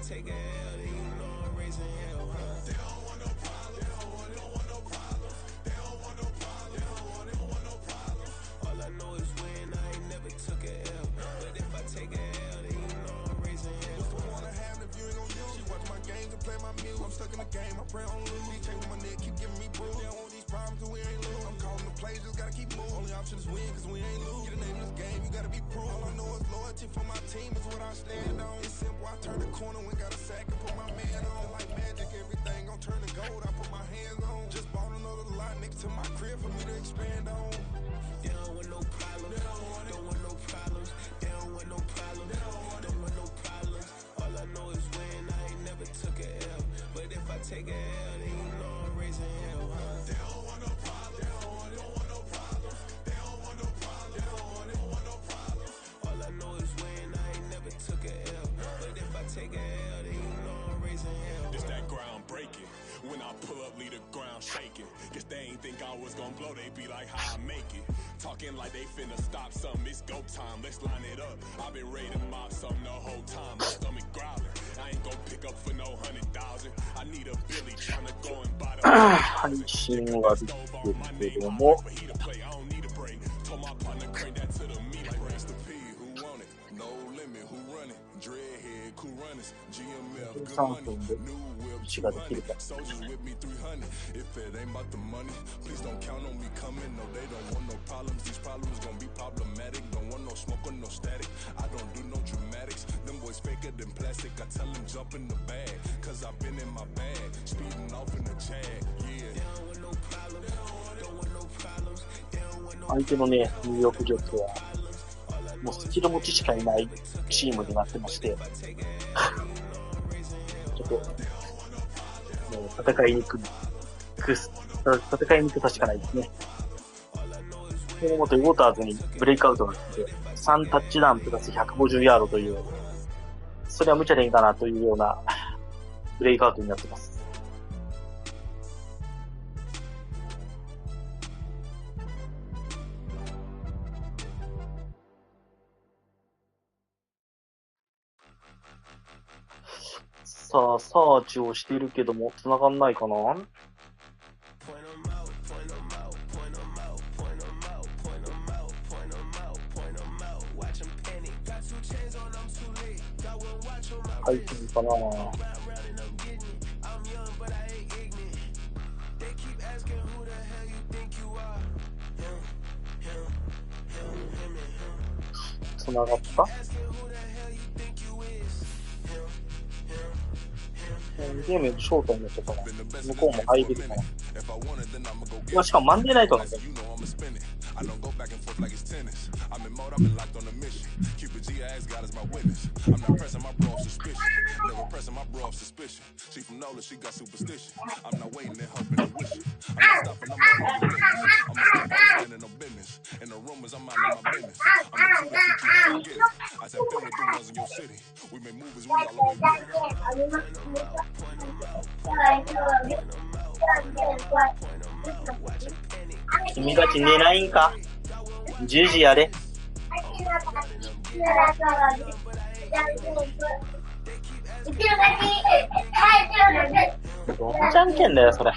Take a L, then you know I'm raising hell, huh? They don't want no problem. They don't want no problems. They don't want no problem. They don't want no problems. All I know is win. I ain't never took a L. But if I take a L, then you know I'm raising hell. What's the one I have if you ain't gon' use? She watch my games and play my music. I'm stuck in the game. I pray on lose. He changing my neck, keep giving me bruise. They don't want these problems, cause we ain't lose. I'm calling the plays, just gotta keep moving. Only option is win, cause we ain't lose. Get a name in this game, you gotta be proof. All I know is loyalty for my team is what I stand on. It's simple, I turn the corner when got a sack and put my man on. Like magic, everything gon' turn to gold. I put my hands on. Just bought another lot next to my crib for me to expand on. They don't want no problems. They don't want no problems. They don't want no problems. They don't want no problems. All I know is win. I ain't never took a L. But if I take a L, then you know I'm raising hell, huh? They don't want no problems. They don't want no problems. They don't want no problems. They don't want no problems. All I know is win. I ain't never took a L. But if I take a L, then you know I'm raising hell. It's that ground breaking. When I pull up, leave the ground shaking. Guess they ain't think I was gonna blow. They be like, how I make it. Talking like they finna stop something. It's go time. Let's line it up. I've been ready to mob something the whole time. My stomach growling. I ain't gonna pick up for no 100,000. I need a Billy tryna go and buy the 配信はできてるけども、Told my partner crank that to the meat like race the P. Who want it? No limit. Who run it? Dreadhead, cool runners. GMF, good 3 money. 分で New whip 1ができるか。 Soldiers with me 300. If it ain't about the money, please don't count on me coming. No, they don't want no problems. These problems gon' be problematic. Don't want no smoke or no static. I don't do no dramatics. Them boys faker than plastic. I tell them jump in the bag, cause I've been in my bag. Speeding off in the jag, yeah. They don't want no problems. They don't want no problems. They don't want no 相手のね、ニューヨークジョックは、もうスキル持ちしかいないチームになってまして、ちょっと、もう戦いにくさしかないですね。もう元ウォーターズにブレイクアウトが来て、3タッチダウンプラス150ヤードという、それは無茶でいいかなというようなブレイクアウトになってます。さあ、サーチをしているけども、繋がんないかな？配信かな？繋がった？ゲームショートになっちゃったな。向こうも入れるかな。いや、しかもマンデーナイトなんだよ。I don't go back and forth like it's tennis. I'm in mode, I've been locked on a mission. Cupid G, I ask God as my witness. I'm not pressing my bro off suspicion. Never pressing my bro off suspicion. She from Nola, she got superstition. I'm not waiting and hoping and wishing. I'm not stopping, I'm not holding limits. I'm a step out standing no business. And the rumors, I'm minding my business. I'm the two that you keep on forgetting. I said, been with the ones in your city. We made movies, we all the way with it. 君たち寝ないんか？ 10時やれ。どんじゃんけんだよ、それ。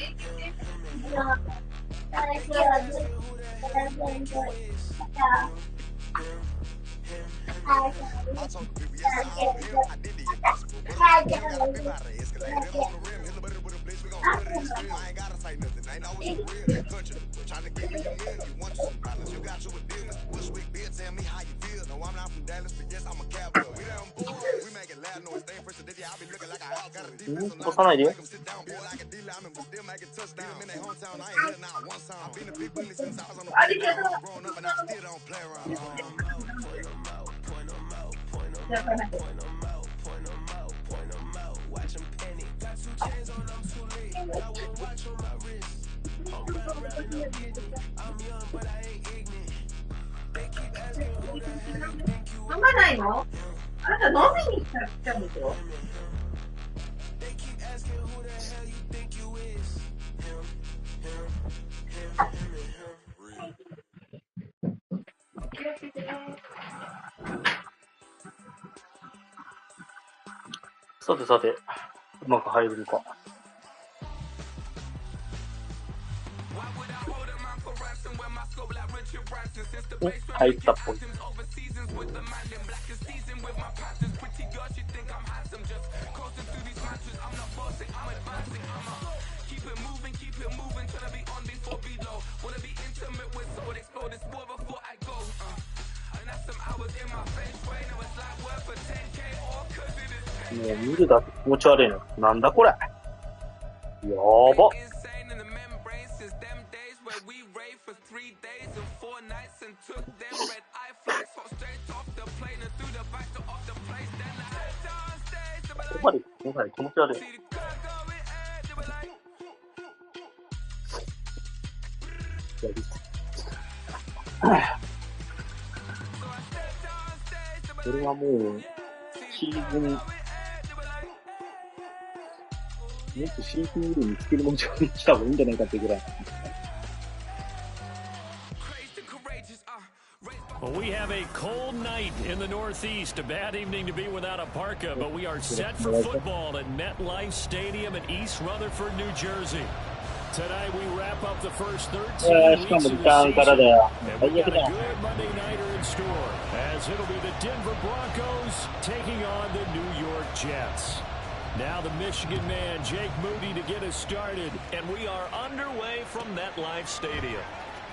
押さないでよ。飲まないの？あなた飲みに来たんでしょ？さてさて、うまく入るか。お、入ったっぽい。もう見るだけ気持ち悪いの。なんだこれ。やば。ここまで気持ち悪い。これはもうシーズンもっとシーズンにつけるものじゃした方がいいんじゃないかっていうぐらい。Well, we have a cold night in the Northeast. A bad evening to be without a parka, but we are set for football at MetLife Stadium in East Rutherford, New Jersey. Tonight we wrap up the first 13 weeks of the season, and we've got a good Monday nighter in store, as it'll be the Denver Broncos taking on the New York Jets. Now the Michigan man, Jake Moody, to get us started, and we are underway from MetLife Stadium.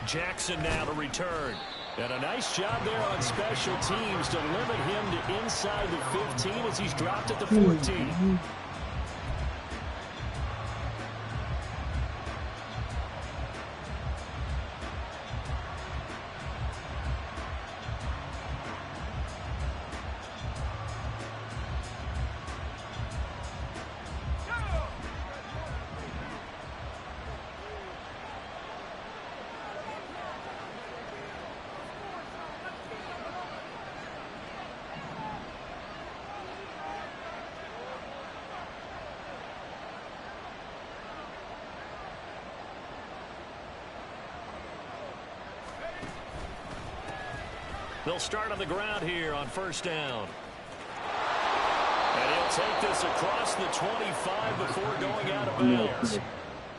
Jackson now to return. And a nice job there on special teams to limit him to inside the 15 as he's dropped at the 14. They'll start on the ground here on first down. And he'll take this across the 25 before going out of bounds.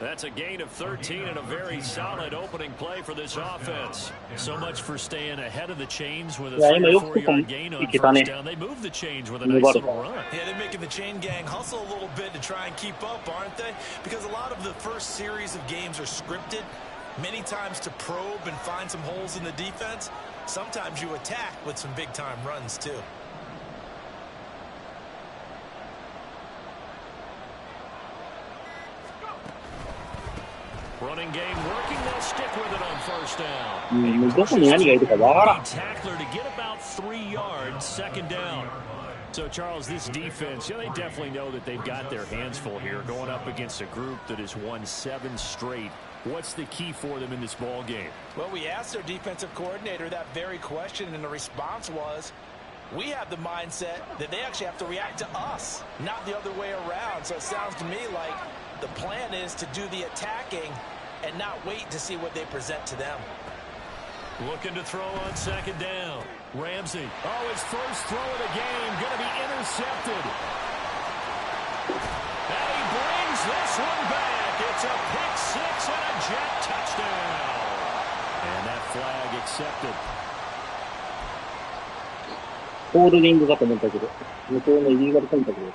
That's a gain of 13 and a very solid opening play for this offense. So much for staying ahead of the chains with a 3 or 4 yard gain on first down. They move the chains with a nice little run. Yeah, they're making the chain gang hustle a little bit to try and keep up, aren't they? Because a lot of the first series of games are scripted, many times to probe and find some holes in the defense. Sometimes you attack with some big-time runs, too. Running game working. They'll stick with it on first down. Tackler to get about 3 yards, second down. So, Charles, this defense, they definitely know that they've got their hands full here going up against a group that has won 7 straight. What's the key for them in this ball game? Well, we asked their defensive coordinator that very question, and the response was, we have the mindset that they actually have to react to us, not the other way around. So it sounds to me like the plan is to do the attacking and not wait to see what they present to them. Looking to throw on second down. Ramsey. Oh, his first throw of the game going to be intercepted. And he brings this one back. It's a pick six and a Jet touchdown. And that flag accepted. ホールディングかと思ったけど、向こうのイリーガルコンタクトです。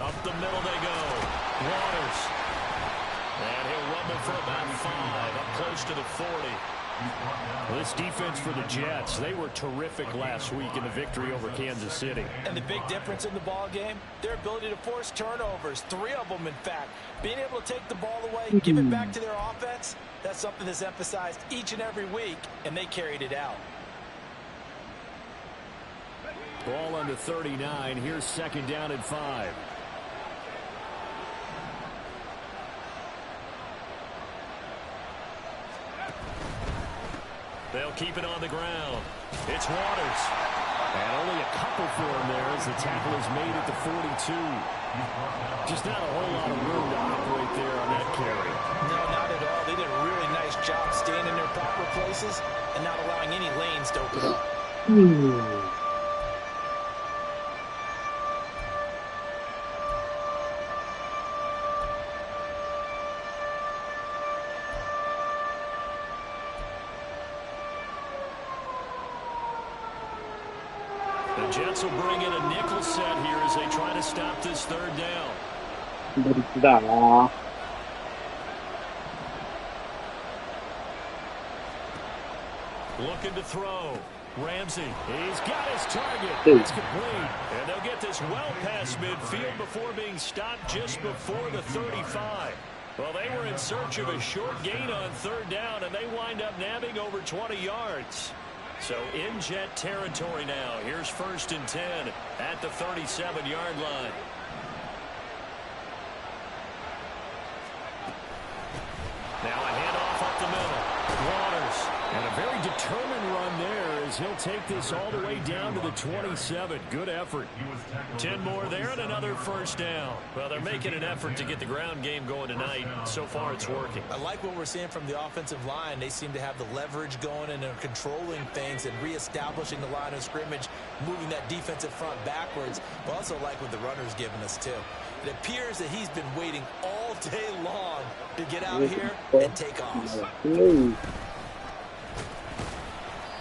Up the middle they go. Waters. And he'll run them for about 5, up close to the 40. This defense for the Jets, they were terrific last week in the victory over Kansas City. And the big difference in the ball game, their ability to force turnovers, 3 of them in fact. Being able to take the ball away, give it back to their offense, that's something that's emphasized each and every week, and they carried it out. Ball under 39. Here's 2nd down and 5. They'll keep it on the ground. It's Waters. And only a couple for him there as the tackle is made at the 42. Just not a whole lot of room to operate there on that carry. No, not at all. They did a really nice job staying in their proper places and not allowing any lanes to open up. The Jets will bring in a nickel set here as they try to stop this 3rd down. 左だな。Looking to throw. Ramsey, he's got his target. It's complete. And they'll get this well past midfield before being stopped just before the 35. Well, they were in search of a short gain on 3rd down, and they wind up nabbing over 20 yards. So in Jet territory now. Here's 1st and 10 at the 37-yard line. Now a handoff up the middle. Waters. And a very determined run there as he'll take this all the way down to the 27. Good effort. 10 more there and another 1st down. Well, they're making an effort to get the ground game going tonight. So far, it's working. I like what we're seeing from the offensive line. They seem to have the leverage going and they're controlling things and reestablishing the line of scrimmage, moving that defensive front backwards. But also like what the runner's giving us, too. It appears that he's been waiting all day long to get out here and take off.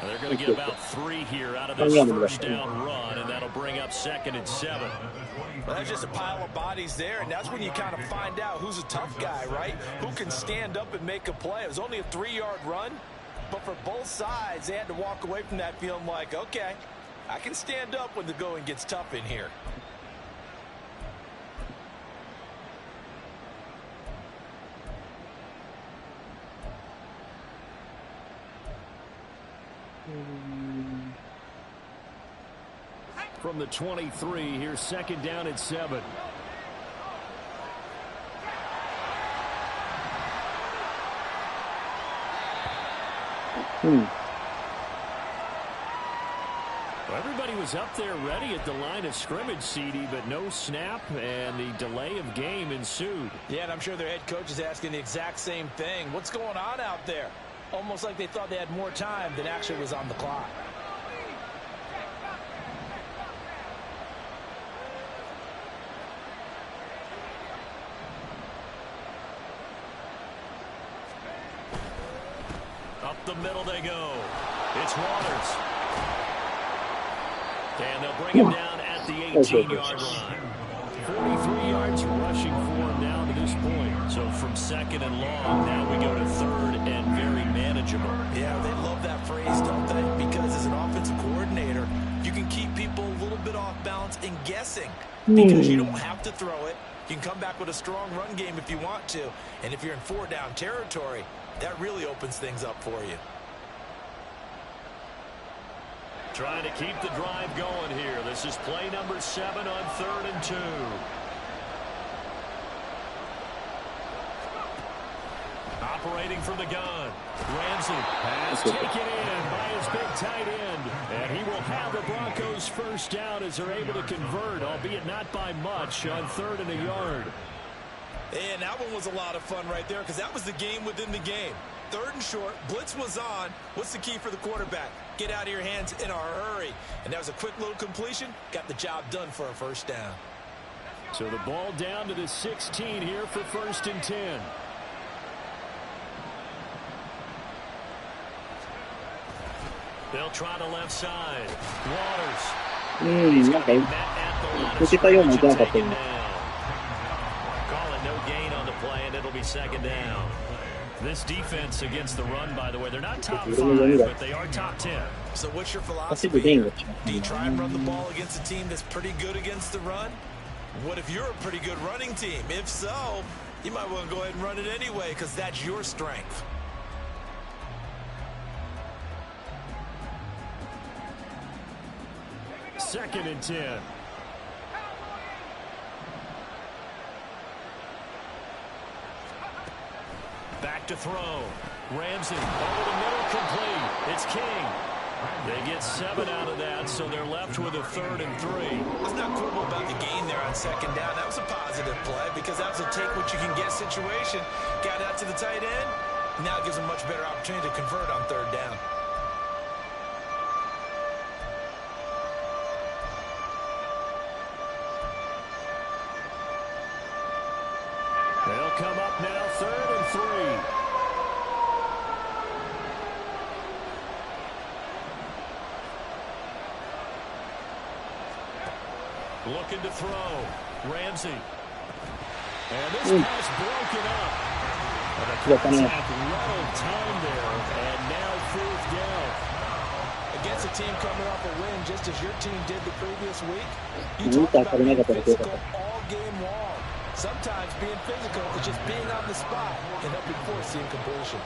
They're going to get about 3 here out of this 1st down run, and that'll bring up 2nd and 7. Well, there's just a pile of bodies there, and that's when you kind of find out who's a tough guy, right? Who can stand up and make a play. It was only a 3-yard run, but for both sides, they had to walk away from that feeling like, okay, I can stand up when the going gets tough in here. From the 23, here's 2nd down and 7. Well, everybody was up there ready at the line of scrimmage, CD, but no snap, and the delay of game ensued. Yeah, and I'm sure their head coach is asking the exact same thing. What's going on out there? Almost like they thought they had more time than actually was on the clock. Up the middle they go. It's Waters. And they'll bring him down at the 18-yard line. 43 yards rushing for him now to this point. So from 2nd and long, now we go to 3rd and very manageable. Yeah, they love that phrase, don't they? Because as an offensive coordinator, you can keep people a little bit off balance and guessing. Because you don't have to throw it. You can come back with a strong run game if you want to. And if you're in 4-down territory, that really opens things up for you. Trying to keep the drive going here. This is play number 7 on 3rd and 2. Operating from the gun. Ramsey has taken in by his big tight end. And he will have the Broncos 1st down as they're able to convert, albeit not by much, on 3rd and a yard. And that one was a lot of fun right there because that was the game within the game. 3rd and short, blitz was on. What's the key for the quarterback? Get out of your hands in a hurry. And that was a quick little completion. Got the job done for a 1st down. So the ball down to the 16 here for 1st and 10. They'll try the left side. Waters. He's going to be met at the line of scrimmage and taken down. Calling no gain on the play, and it'll be 2nd down. This defense against the run, by the way, they're not top 5, but they are top 10. So what's your philosophy here? Do you try and run the ball against a team that's pretty good against the run? What if you're a pretty good running team? If so, you might want to go ahead and run it anyway because that's your strength. Second and 10. Back to throw. Ramsey over the middle, complete. It's King. They get 7 out of that, so they're left with a 3rd and 3. Let's not quibble about the gain there on 2nd down. That was a positive play because that was a take what you can get situation. Got out to the tight end. Now it gives them a much better opportunity to convert on 3rd down. They'll come up now, 3rd and 3. Looking to throw. Ramsey. And this pass broken up. And the contact rattled time there. And now 4th down. Against a team coming off a win, just as your team did the previous week, you talk about being physical all game long. Sometimes being physical is just being on the spot and help you force the incompletion.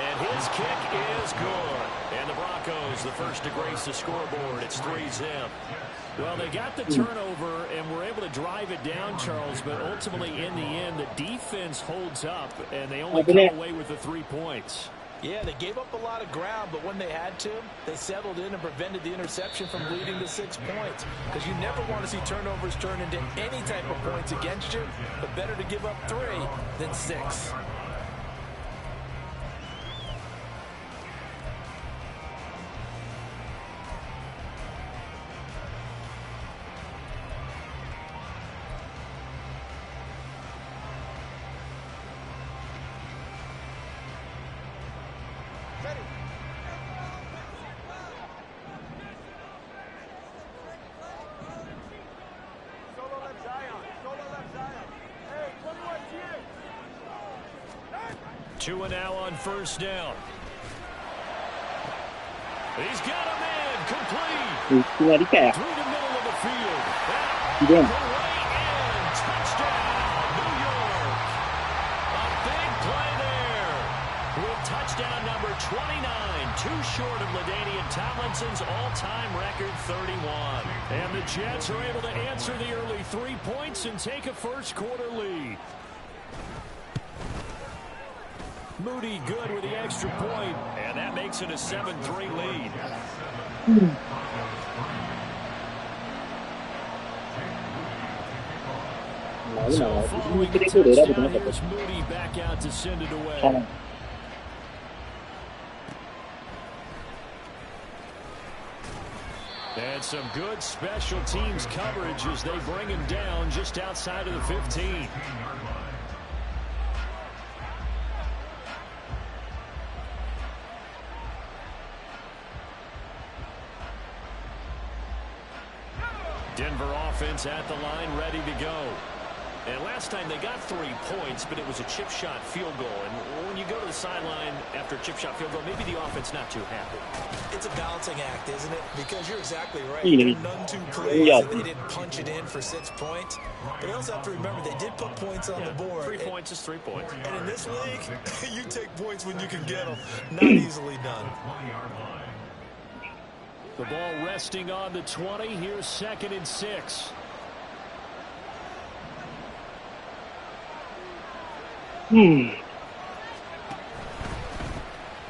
And his kick is good. And the Broncos, the first to grace the scoreboard. It's 3-zip. Well, they got the turnover and were able to drive it down, Charles, but ultimately in the end, the defense holds up, and they only come away with the 3 points. Yeah, they gave up a lot of ground, but when they had to, they settled in and prevented the interception from leading to 6 points. Because you never want to see turnovers turn into any type of points against you, but better to give up 3 than 6. Two and now on 1st down. He's got a man complete. Through the middle of the field. Out the way in. Touchdown, New York. A big play there. With touchdown number 29. Too short of LaDainian Tomlinson's all-time record 31. And the Jets are able to answer the early 3 points and take a first quarter lead. Moody good with the extra point, and that makes it a 7-3 lead. So following the touchdown, here's Moody back out to send it away. And some good special teams coverage as they bring him down just outside of the 15. Denver offense at the line, ready to go. And last time they got 3 points, but it was a chip shot field goal. And when you go to the sideline after a chip shot field goal, maybe the offense not too happy. It's a balancing act, isn't it? Because you're exactly right. There are none too plays, and they didn't punch it in for 6 points. But you also have to remember they did put points on the board. 3 points is 3 points. And in this league, you take points when you can get them. Not easily done. The ball resting on the 20. Here's 2nd and 6.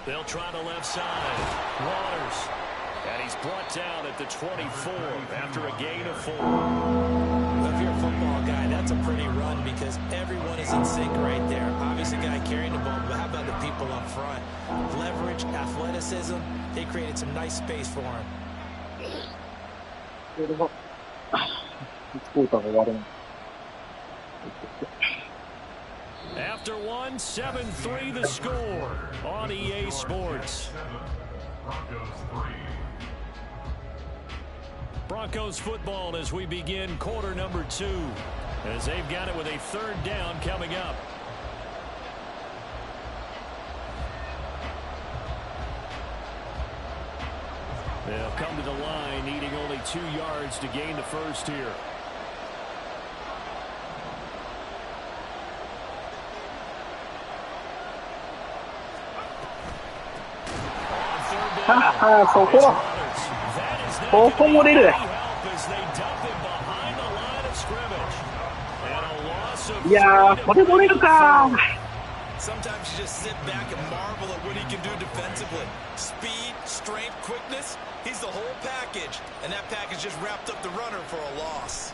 They'll try the left side. Waters. And he's brought down at the 24 after a gain of 4. Well, if you're a football guy, that's a pretty run because everyone is in sync right there. Obviously, the guy carrying the ball, but how about the people up front? Leverage, athleticism, they created some nice space for him. After 1, 7-3 the score on EA Sports. Broncos football as we begin quarter number 2, as they've got it with a 3rd down coming up. They'll come to the line needing only 2 yards to gain the first here. Sometimes you just sit back and marvel at what he can do defensively. Speed, strength, quickness. He's the whole package, and that package just wrapped up the runner for a loss.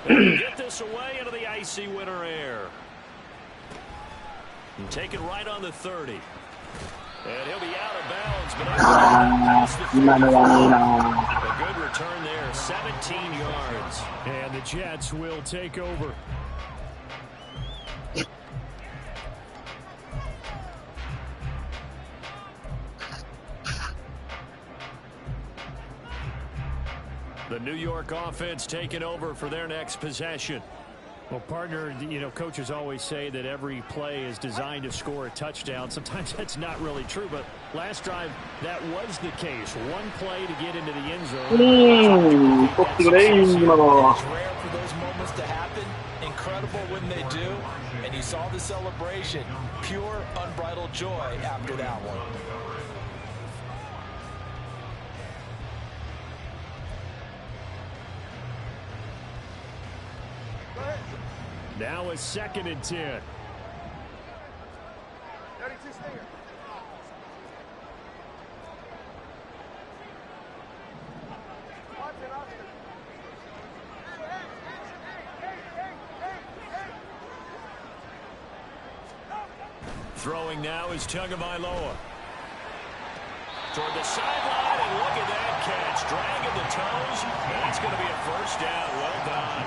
Get this away into the icy winter air. And take it right on the 30. And he'll be out of bounds, but a good return there, 17 yards. And the Jets will take over. The New York offense taking over for their next possession. Well, partner, you know, coaches always say that every play is designed to score a touchdown. Sometimes that's not really true, but last drive, that was the case. One play to get into the end zone. It's rare for those moments to happen. Incredible when they do. And you saw the celebration. Pure, unbridled joy after that one. Now a 2nd and 10. Throwing now is Tagovailoa. Toward the sideline, and look at that catch. Dragging the toes. That's going to be a 1st down. Well done.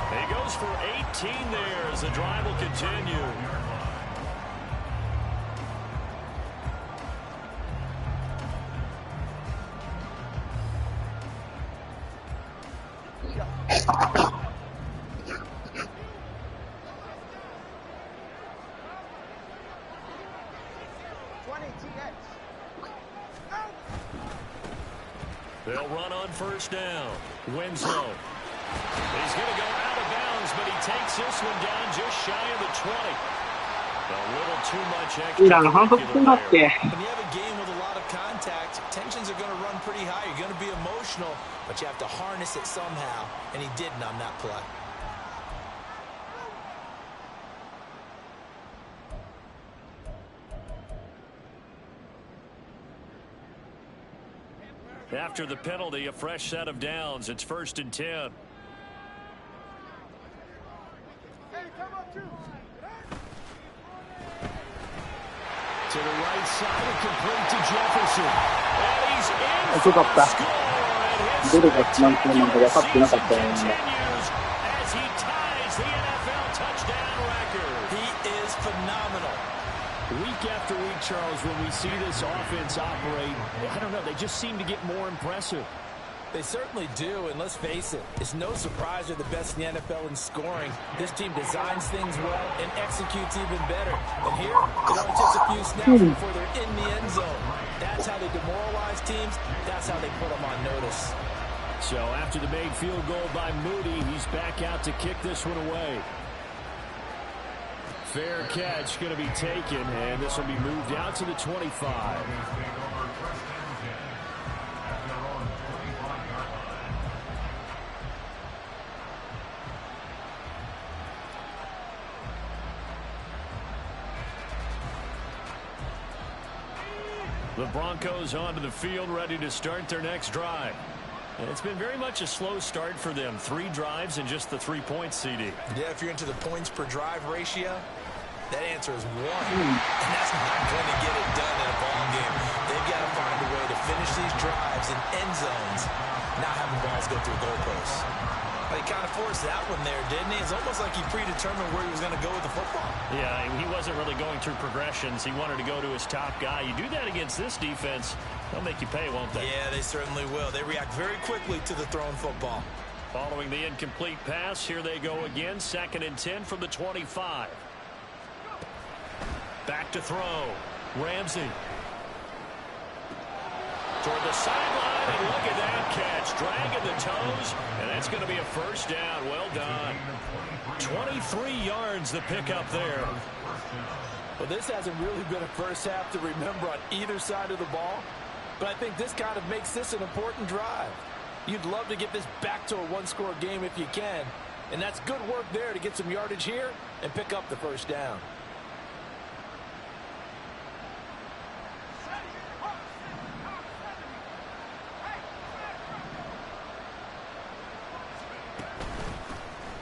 He goes for 18 there as the drive will continue. They'll run on 1st down. Winslow. He's going to go out of bounds, but he takes this one down just shy of the 20. A little too much extra. When you have a game with a lot of contact, tensions are going to run pretty high. You're going to be emotional, but you have to harness it somehow, and he didn't on that play. After the penalty, a fresh set of downs. It's 1st and 10. To the right side and complete to Jefferson. And he's in for the score. As he ties the NFL touchdown record. He is phenomenal. Week after week, Charles, when we see this offense operate, I don't know, they just seem to get more impressive. They certainly do, and let's face it, it's no surprise they're the best in the NFL in scoring. This team designs things well and executes even better. And here, it only takes a few snaps before they're in the end zone. That's how they demoralize teams. That's how they put them on notice. So after the made field goal by Moody, he's back out to kick this one away. Fair catch going to be taken, and this will be moved out to the 25. The Broncos onto the field, ready to start their next drive. And it's been very much a slow start for them. 3 drives and just the 3 points, CD. Yeah, if you're into the points per drive ratio, That answer is one. And that's not going to get it done in a ball game. They've got to find a way to finish these drives in end zones, not having balls go through goalposts. He kind of forced that one there, didn't he? It's almost like he predetermined where he was going to go with the football. Yeah, he wasn't really going through progressions. He wanted to go to his top guy. You do that against this defense, they'll make you pay, won't they? Yeah, they certainly will. They react very quickly to the thrown football. Following the incomplete pass, here they go again. 2nd and 10 from the 25. Back to throw. Ramsey. Toward the sideline, and look at that catch. Dragging the toes, and that's going to be a first down. Well done. 23 yards the pickup there. Well, this hasn't really been a first half to remember on either side of the ball, but I think this kind of makes this an important drive. You'd love to get this back to a one-score game if you can, and that's good work there to get some yardage here and pick up the first down.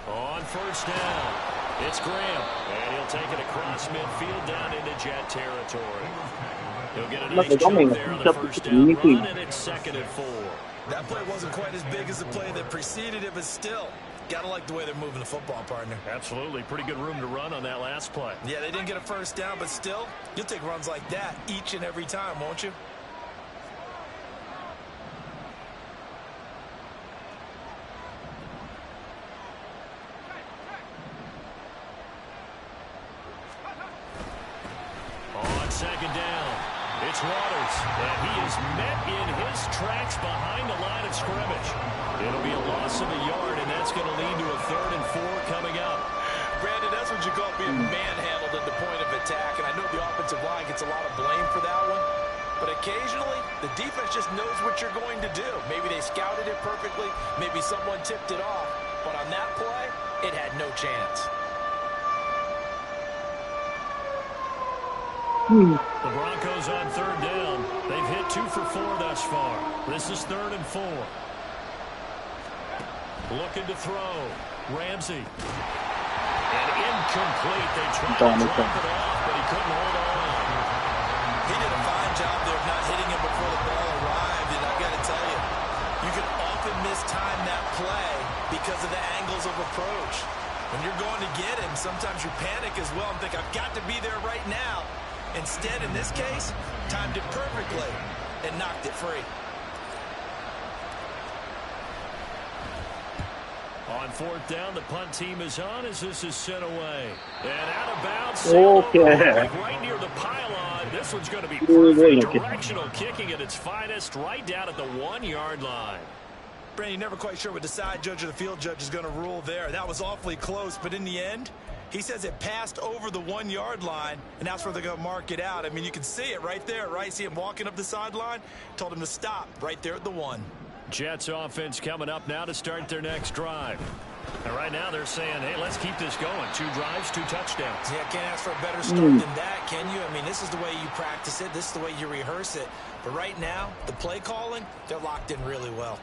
On first down, it's Graham, and he'll take it across midfield down into Jet territory. He'll get a nice jump there on the first down run, and it's 2nd and 4. That play wasn't quite as big as the play that preceded it, but still, gotta like the way they're moving the football, partner. Absolutely. Pretty good room to run on that last play. Yeah, they didn't get a first down, but still, you'll take runs like that each and every time, won't you? On 2nd down, it's Waters, and he is met in his tracks behind the line of scrimmage. It'll be a loss of a yard, and that's going to lead to a 3rd and 4 coming up. Brandon, that's what you call being manhandled at the point of attack, and I know the offensive line gets a lot of blame for that one, but occasionally the defense just knows what you're going to do. Maybe they scouted it perfectly, maybe someone tipped it off, but on that play, it had no chance. The Broncos on 3rd down. They've hit 2 for 4 thus far. This is 3rd and 4. Looking to throw. Ramsey. And incomplete. They tried to drop it off, but he couldn't hold on. He did a fine job there of not hitting him before the ball arrived, and I got to tell you, you can often mistime that play because of the angles of approach. When you're going to get him, sometimes you panic as well and think, I've got to be there right now. Instead, in this case, timed it perfectly and knocked it free. On 4th down, the punt team is on as this is sent away. And out of bounds, right near the pylon. This one's going to be perfect. Directional kicking at its finest, right down at the 1-yard line. Brandon, you're never quite sure what the side judge or the field judge is going to rule there. That was awfully close, but in the end, he says it passed over the 1-yard line, and that's where they're going to mark it out. I mean, you can see it right there, right? See him walking up the sideline? Told him to stop right there at the 1. Jets offense coming up now to start their next drive. And right now they're saying, hey, let's keep this going. 2 drives, 2 touchdowns. Yeah, can't ask for a better start than that, can you? I mean, this is the way you practice it. This is the way you rehearse it. But right now, the play calling, they're locked in really well.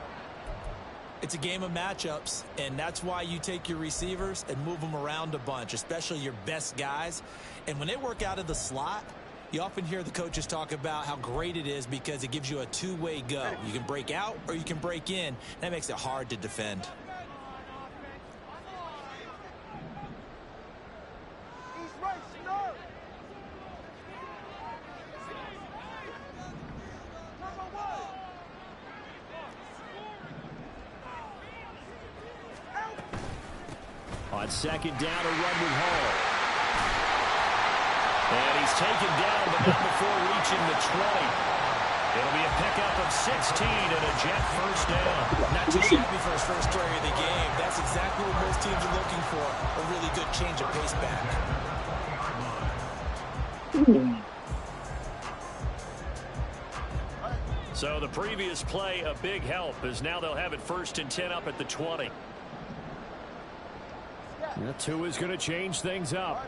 It's a game of matchups, and that's why you take your receivers and move them around a bunch, especially your best guys. And when they work out of the slot, you often hear the coaches talk about how great it is because it gives you a 2-way go. You can break out or you can break in. That makes it hard to defend. On 2nd down, a run with Hall. And he's taken down, but not before reaching the 20. It'll be a pickup of 16 and a Jet first down. Not too shabby for his first carry of the game. That's exactly what most teams are looking for. A really good change of pace back. So the previous play, a big help, as now they'll have it 1st and 10 up at the 20. The 2 is going to change things up.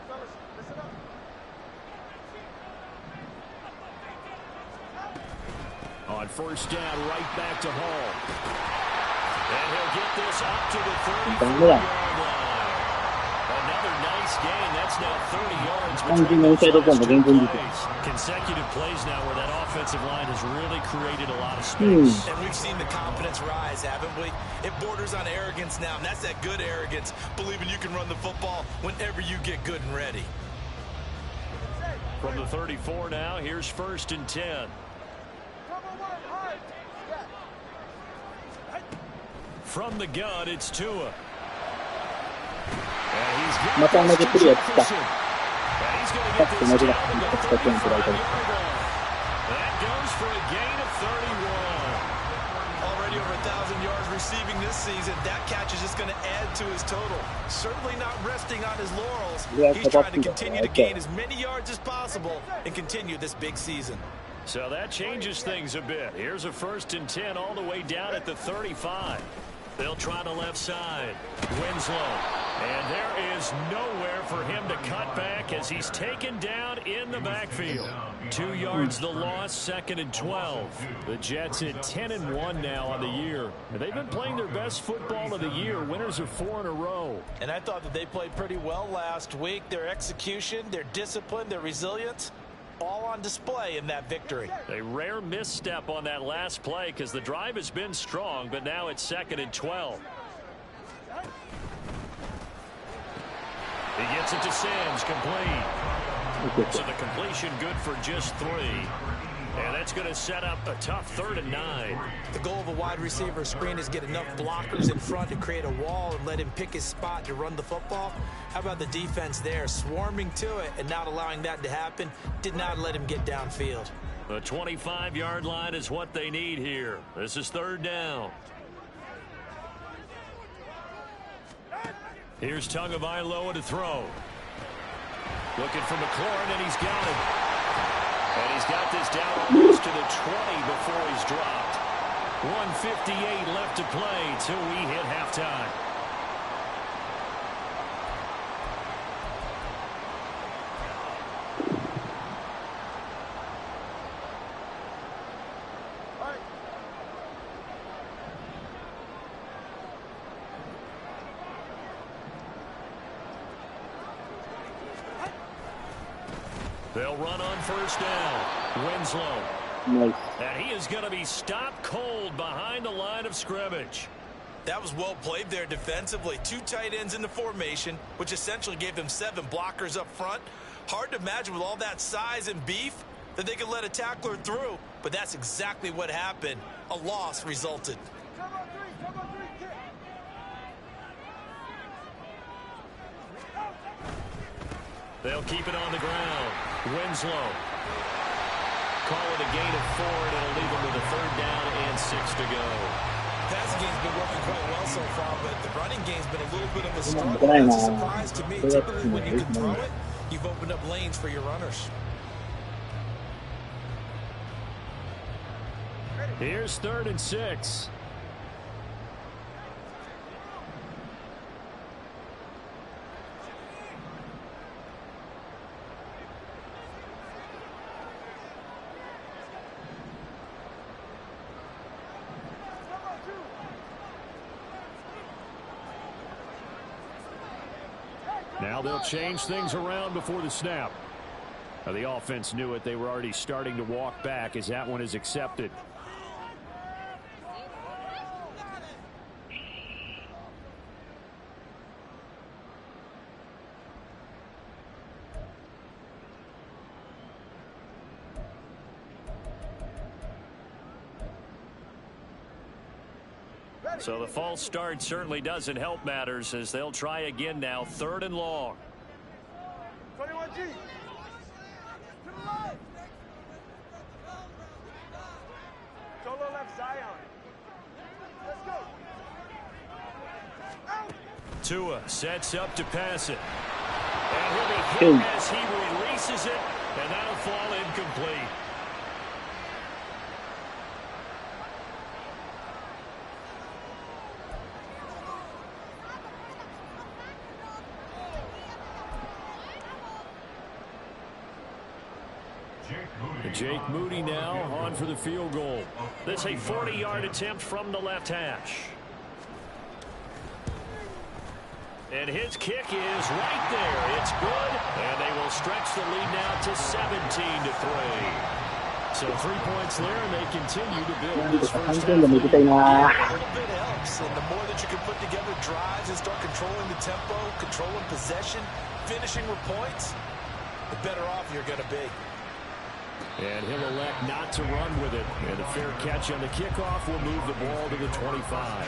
On 1st down, right back to Hall. And he'll get this up to the 34-yard line. Another nice gain. That's now 30 yards. 完全にインサイドゾーンが全然出てる。 Consecutive plays now where that offensive line has really created a lot of space. And we've seen the confidence rise, haven't we? It borders on arrogance now, and that's that good arrogance, believing you can run the football whenever you get good and ready. From the 34 now, here's 1st and 10. From the gun, it's Tua.また同じプレーやってきた。 And he's going to get this down to the 30-yard line. That goes for a gain of 31. Already over 1,000 yards receiving this season. That catch is just going to add to his total. Certainly not resting on his laurels. He's trying to continue to gain as many yards as possible and continue this big season. So that changes things a bit. Here's a 1st and 10 all the way down at the 35. They'll try the left side. Winslow. And there is nowhere for him to cut back as he's taken down in the backfield. 2 yards the loss, 2nd and 12. The Jets at 10-1 now on the year. And they've been playing their best football of the year. Winners of 4 in a row. And I thought that they played pretty well last week. Their execution, their discipline, their resilience, all on display in that victory. A rare misstep on that last play because the drive has been strong, but now it's 2nd and 12. He gets it to Sims, complete. So the completion good for just 3. And that's going to set up a tough 3rd and 9. The goal of a wide receiver screen is get enough blockers in front to create a wall and let him pick his spot to run the football. How about the defense there, swarming to it and not allowing that to happen? Did not let him get downfield. The 25-yard line is what they need here. This is 3rd down. Here's Tagovailoa to throw. Looking for McLaurin, and he's got it. And he's got this down almost to the 20 before he's dropped. 1:58 left to play till we hit halftime. They'll run on 1st down. Winslow. Nice. And he is going to be stopped cold behind the line of scrimmage. That was well played there defensively. 2 tight ends in the formation, which essentially gave them 7 blockers up front. Hard to imagine with all that size and beef that they could let a tackler through, but that's exactly what happened. A loss resulted. They'll keep it on the ground. Winslow. Call it a gain of 4, and it'll leave them with a 3rd down and 6 to go. Passing game's been working quite well so far, but the running game's been a little bit of a struggle. That's a surprise to me. Typically, when you can throw it, you've opened up lanes for your runners. Here's 3rd and 6. Now they'll change things around before the snap. Now the offense knew it. They were already starting to walk back as that one is accepted. So the false start certainly doesn't help matters as they'll try again now. 3rd and long. 21G. To the left. Solo left Zion. Let's go. Out. Tua sets up to pass it. And he'll be hit as he releases it, and that'll fall incomplete. Jake Moody now on for the field goal. This a 40-yard attempt from the left hash. And his kick is right there. It's good, and they will stretch the lead now to 17-3. So 3 points there, and they continue to build this first half lead. A little bit helps, and the more that you can put together drives and start controlling the tempo, controlling possession, finishing with points, the better off you're going to be. And he'll elect not to run with it. And a fair catch on the kickoff will move the ball to the 25.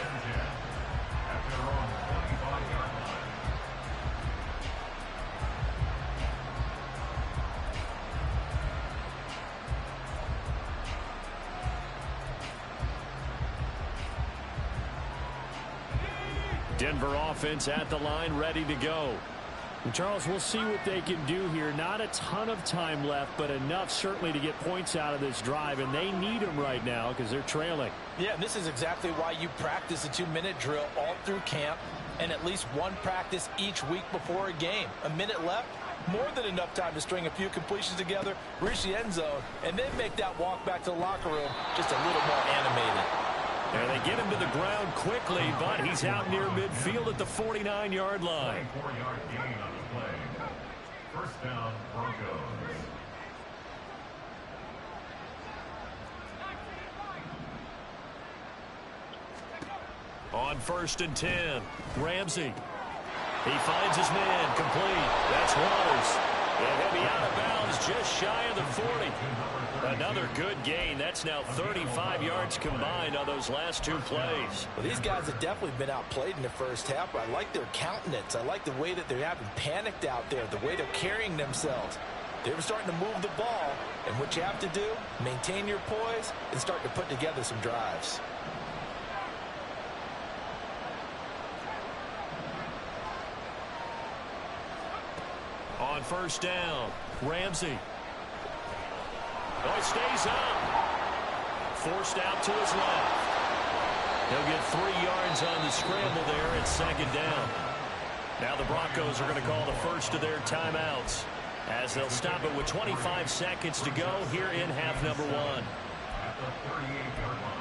Denver offense at the line, ready to go. And Charles, we'll see what they can do here. Not a ton of time left, but enough certainly to get points out of this drive, and they need them right now because they're trailing. Yeah, and this is exactly why you practice a 2-minute drill all through camp and at least one practice each week before a game. A minute left, more than enough time to string a few completions together, reach the end zone, and then make that walk back to the locker room just a little more animated. And they get him to the ground quickly, but he's out near midfield at the 49-yard line. 4-yard gain on the play. First down, Broncos. On 1st and 10, Ramsey. He finds his man, complete. That's Waters. And he'll be out of bounds just shy of the 40. Another good gain. That's now 35 yards combined on those last 2 plays. Well, these guys have definitely been outplayed in the first half. I like their countenance. I like the way that they haven't panicked out there, the way they're carrying themselves. They're starting to move the ball, and what you have to do, maintain your poise and start to put together some drives. On 1st down, Ramsey. Oh, he stays up. Forced out to his left. He'll get 3 yards on the scramble there at 2nd down. Now the Broncos are going to call the first of their timeouts as they'll stop it with 25 seconds to go here in half number 1. At the 38-yard line.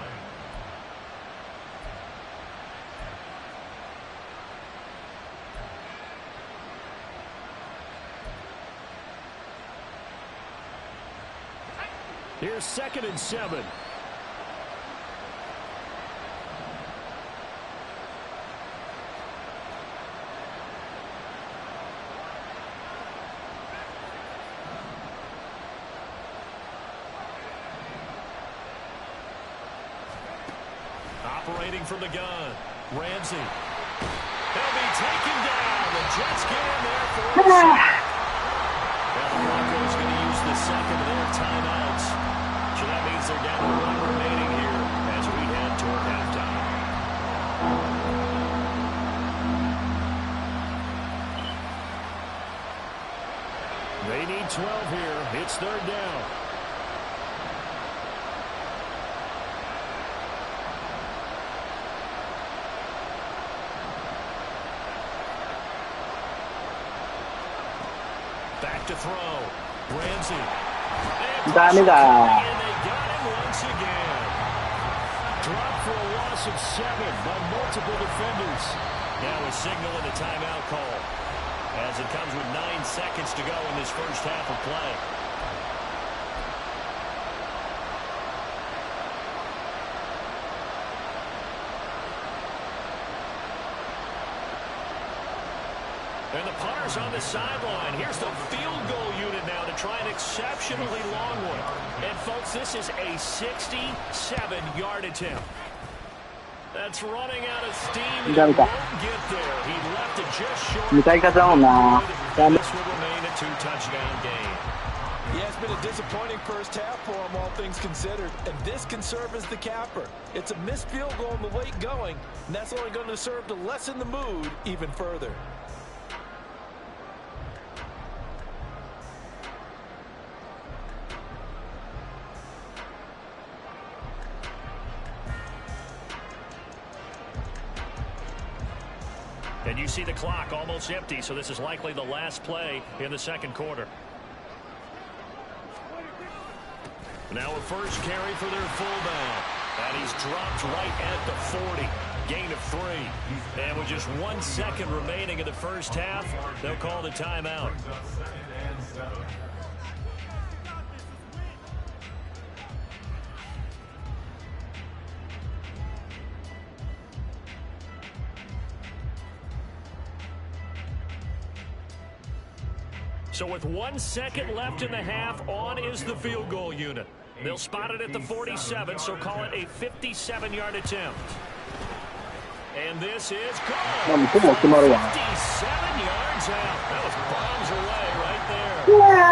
Here's 2nd and 7. Operating from the gun, Ramsey. They'll be taken down. The Jets get in there for a sack. Now the Broncos going to use the second of their timeouts. So that means they're down to 1 remaining here as we head toward halftime. They need 12 here. It's 3rd down. Back to throw. Ramsey. ダメだ。 And they got him once again. Dropped for a loss of 7 by multiple defenders. Now a signal and a timeout call as it comes with 9 seconds to go in this first half of play. And the punter's on the sideline. Here's the field goal unit now to try an exceptionally long one. And, folks, this is a 67-yard attempt. That's running out of steam. He won't get there. He left it just short. This will remain a 2-touchdown game. Yeah, it's been a disappointing first half for him, all things considered. And this can serve as the capper. It's a missed field goal in the late going, and that's only going to serve to lessen the mood even further. And you see the clock almost empty, so this is likely the last play in the second quarter. Now a first carry for their fullback. And he's dropped right at the 40. gain of 3. And with just 1 second remaining in the first half, they'll call the timeout. So with 1 second left in the half, on is the field goal unit. They'll spot it at the 47, so call it a 57-yard attempt. And this is good. 57 yards out. That was bombs away right there.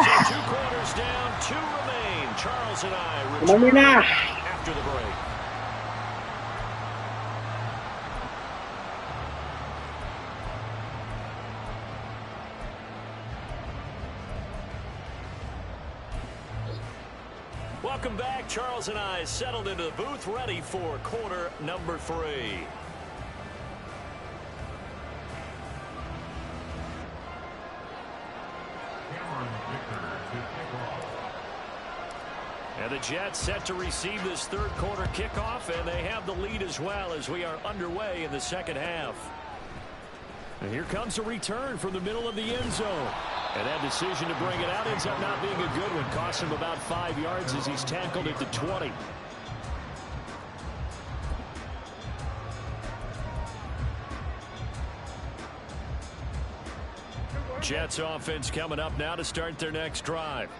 So 2 quarters down, 2 remain. Charles and I return after the break. Welcome back. Charles and I settled into the booth, ready for quarter number 3. And the Jets set to receive this third quarter kickoff, and they have the lead as well as we are underway in the second half. And here comes a return from the middle of the end zone. And that decision to bring it out ends up not being a good one. Costs him about 5 yards as he's tackled at the 20. Jets offense coming up now to start their next drive.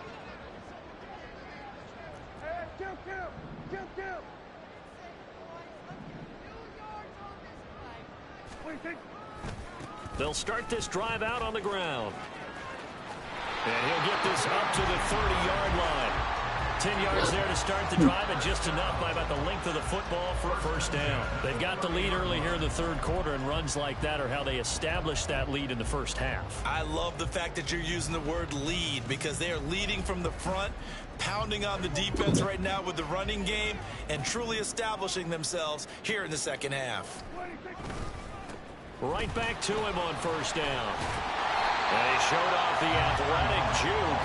They'll start this drive out on the ground. And he'll get this up to the 30-yard line. 10 yards there to start the drive, and just enough by about the length of the football for a first down. They've got the lead early here in the third quarter, and runs like that are how they establish that lead in the first half. I love the fact that you're using the word lead, because they are leading from the front, pounding on the defense right now with the running game, and truly establishing themselves here in the second half. Right back to him on first down. And he showed off the athletic juke.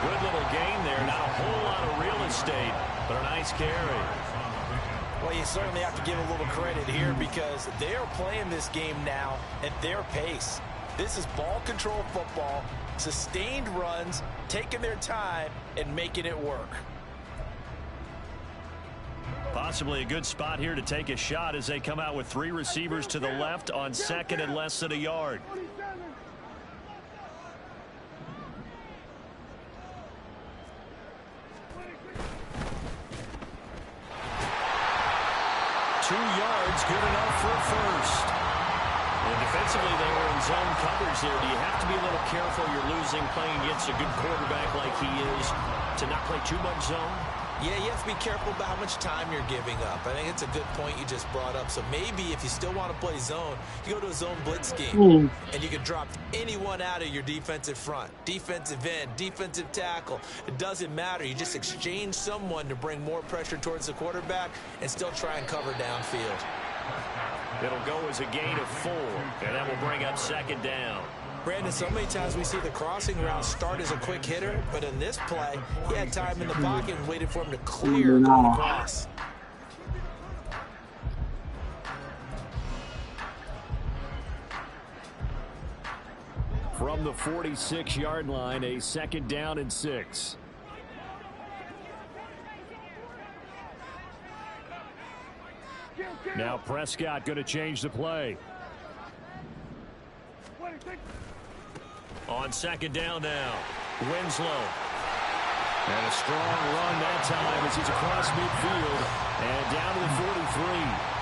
Good little gain there. Not a whole lot of real estate, but a nice carry. Well, you certainly have to give a little credit here, because they are playing this game now at their pace. This is ball control football, sustained runs, taking their time, and making it work. Possibly a good spot here to take a shot as they come out with 3 receivers to the left on second and less than a yard. Good enough for a first. And defensively, they were in zone coverage there. Do you have to be a little careful? You're losing playing against a good quarterback like he is to not play too much zone? Yeah, you have to be careful about how much time you're giving up. I think it's a good point you just brought up. So maybe if you still want to play zone, you go to a zone blitz scheme, and you can drop anyone out of your defensive front, defensive end, defensive tackle. It doesn't matter. You just exchange someone to bring more pressure towards the quarterback and still try and cover downfield. It'll go as a gain of 4, and that will bring up second down. Brandon, so many times we see the crossing route start as a quick hitter, but in this play, he had time in the pocket and waited for him to clear going across. From the 46-yard line, a second down and 6. Now Prescott going to change the play. On second down now, Winslow. And a strong run that time as he's across midfield and down to the 43.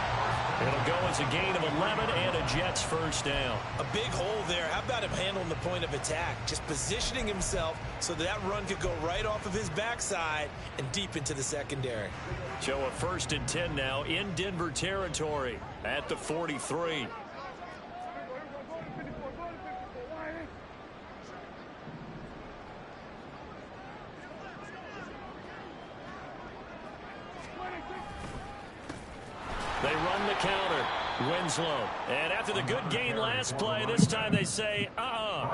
It'll go as a gain of 11 and a Jets first down. A big hole there. How about him handling the point of attack? Just positioning himself so that run could go right off of his backside and deep into the secondary. So a 1st and 10 now in Denver territory at the 43. They run the counter. Winslow. And after the good gain last play, this time they say,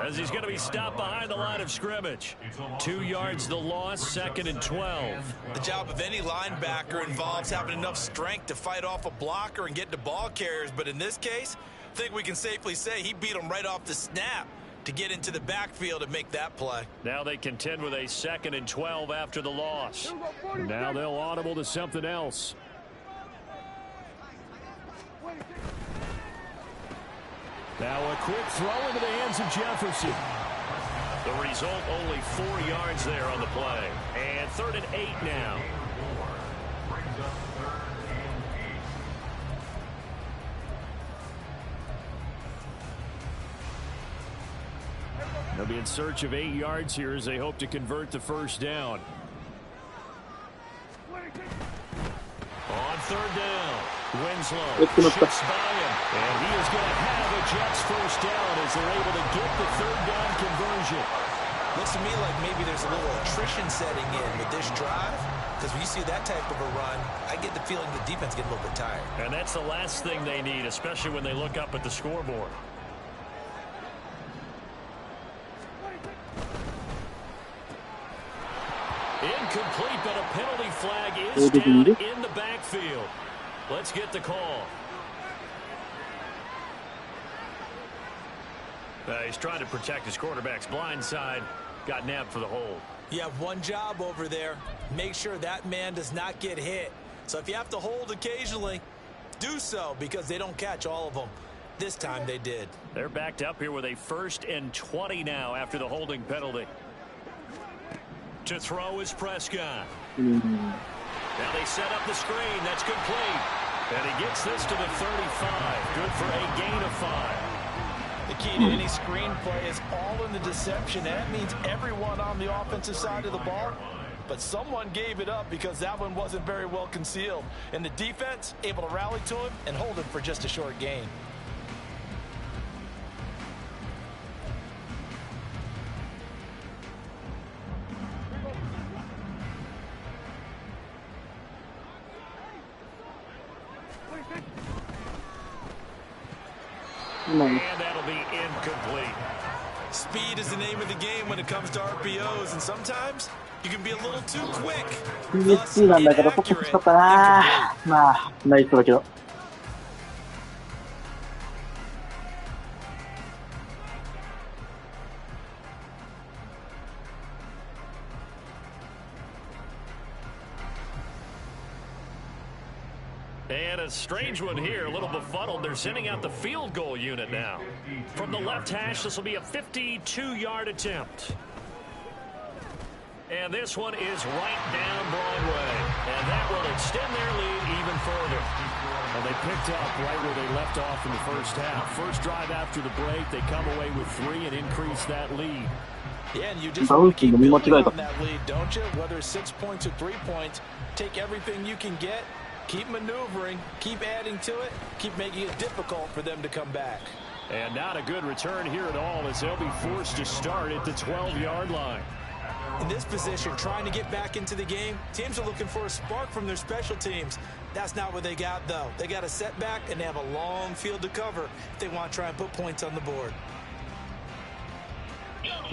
as he's going to be stopped behind the line of scrimmage. 2 yards the loss, 2nd and 12. The job of any linebacker involves having enough strength to fight off a blocker and get to ball carriers, but in this case, I think we can safely say he beat him right off the snap to get into the backfield and make that play. Now they contend with a 2nd and 12 after the loss. Now they'll audible to something else. Now a quick throw into the hands of Jefferson. The result, only 4 yards there on the play. And 3rd and 8 now. They'll be in search of 8 yards here as they hope to convert the first down. On 3rd down, Winslow shifts by him, and he is going to have a Jets first down as they're able to get the 3rd down conversion. Looks to me like maybe there's a little attrition setting in with this drive, because when you see that type of a run, I get the feeling the defense get a little bit tired. And that's the last thing they need, especially when they look up at the scoreboard. Incomplete, but a penalty flag is down in the backfield. Let's get the call. He's trying to protect his quarterback's blind side. Got nabbed for the hold. You have one job over there. Make sure that man does not get hit. So if you have to hold occasionally, do so, because they don't catch all of them. This time they did. They're backed up here with a 1st and 20 now after the holding penalty. To throw is Prescott. Now they set up the screen. That's complete. And he gets this to the 35. Good for a gain of 5. The key to any screen play is all in the deception. That means everyone on the offensive side of the ball. But someone gave it up because that one wasn't very well concealed. And the defense able to rally to him and hold him for just a short gain. And that'll be incomplete. Speed is the name of the game when it comes to RPOs, and sometimes you can be a little too quick. PSP なんだけど、ここ欲しかったな。まあ、ナイスだけど。And a strange one here, a little befuddled. They're sending out the field goal unit now. From the left hash, this will be a 52-yard attempt. And this one is right down Broadway. And that will extend their lead even further. Well, they picked up right where they left off in the first half. First drive after the break, they come away with 3 and increase that lead. Yeah, and you just want to keep building on that lead, don't you? Whether it's 6 points or 3 points, take everything you can get. Keep maneuvering, keep adding to it, keep making it difficult for them to come back. And not a good return here at all as they'll be forced to start at the 12-yard line. In this position, trying to get back into the game, teams are looking for a spark from their special teams. That's not what they got, though. They got a setback, and they have a long field to cover if they want to try and put points on the board.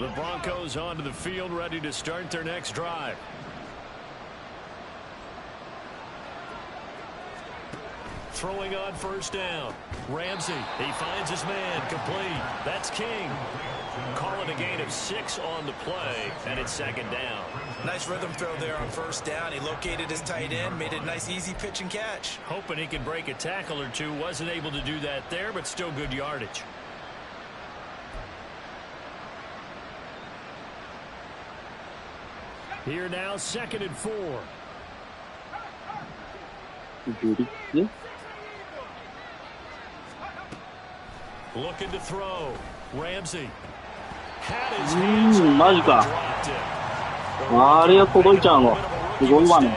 The Broncos onto the field, ready to start their next drive. Throwing on first down. Ramsey, he finds his man, complete. That's King. Call it a gain of 6 on the play, and it's 2nd down. Nice rhythm throw there on first down. He located his tight end, made it a nice easy pitch and catch. Hoping he can break a tackle or two. Wasn't able to do that there, but still good yardage. Here now, 2nd and 4. Looking to throw. Ramsey had his hands onマジか。あれが届いちゃうの。すごいわね。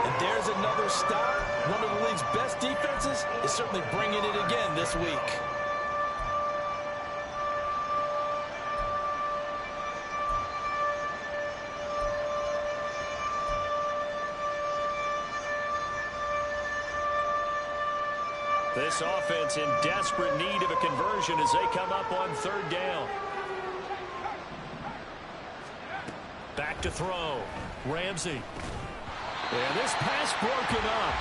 And there's another stop. One of the league's best defenses is certainly bringing it again this week. This offense in desperate need of a conversion as they come up on third down. Back to throw. Ramsey. And this pass broken up.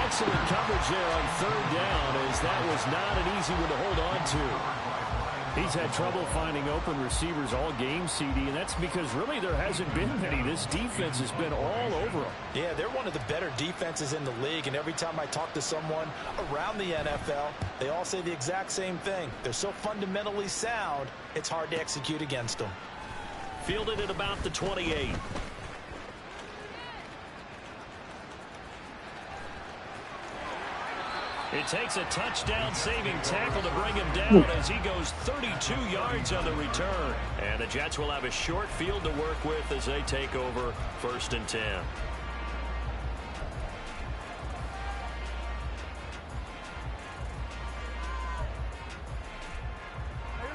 Excellent coverage there on third down, as that was not an easy one to hold on to. He's had trouble finding open receivers all game, CD, and that's because really there hasn't been many. This defense has been all over them. Yeah, they're one of the better defenses in the league, and every time I talk to someone around the NFL, they all say the exact same thing. They're so fundamentally sound, it's hard to execute against them. Fielded at about the 28. It takes a touchdown-saving tackle to bring him down as he goes 32 yards on the return. And the Jets will have a short field to work with as they take over 1st and 10.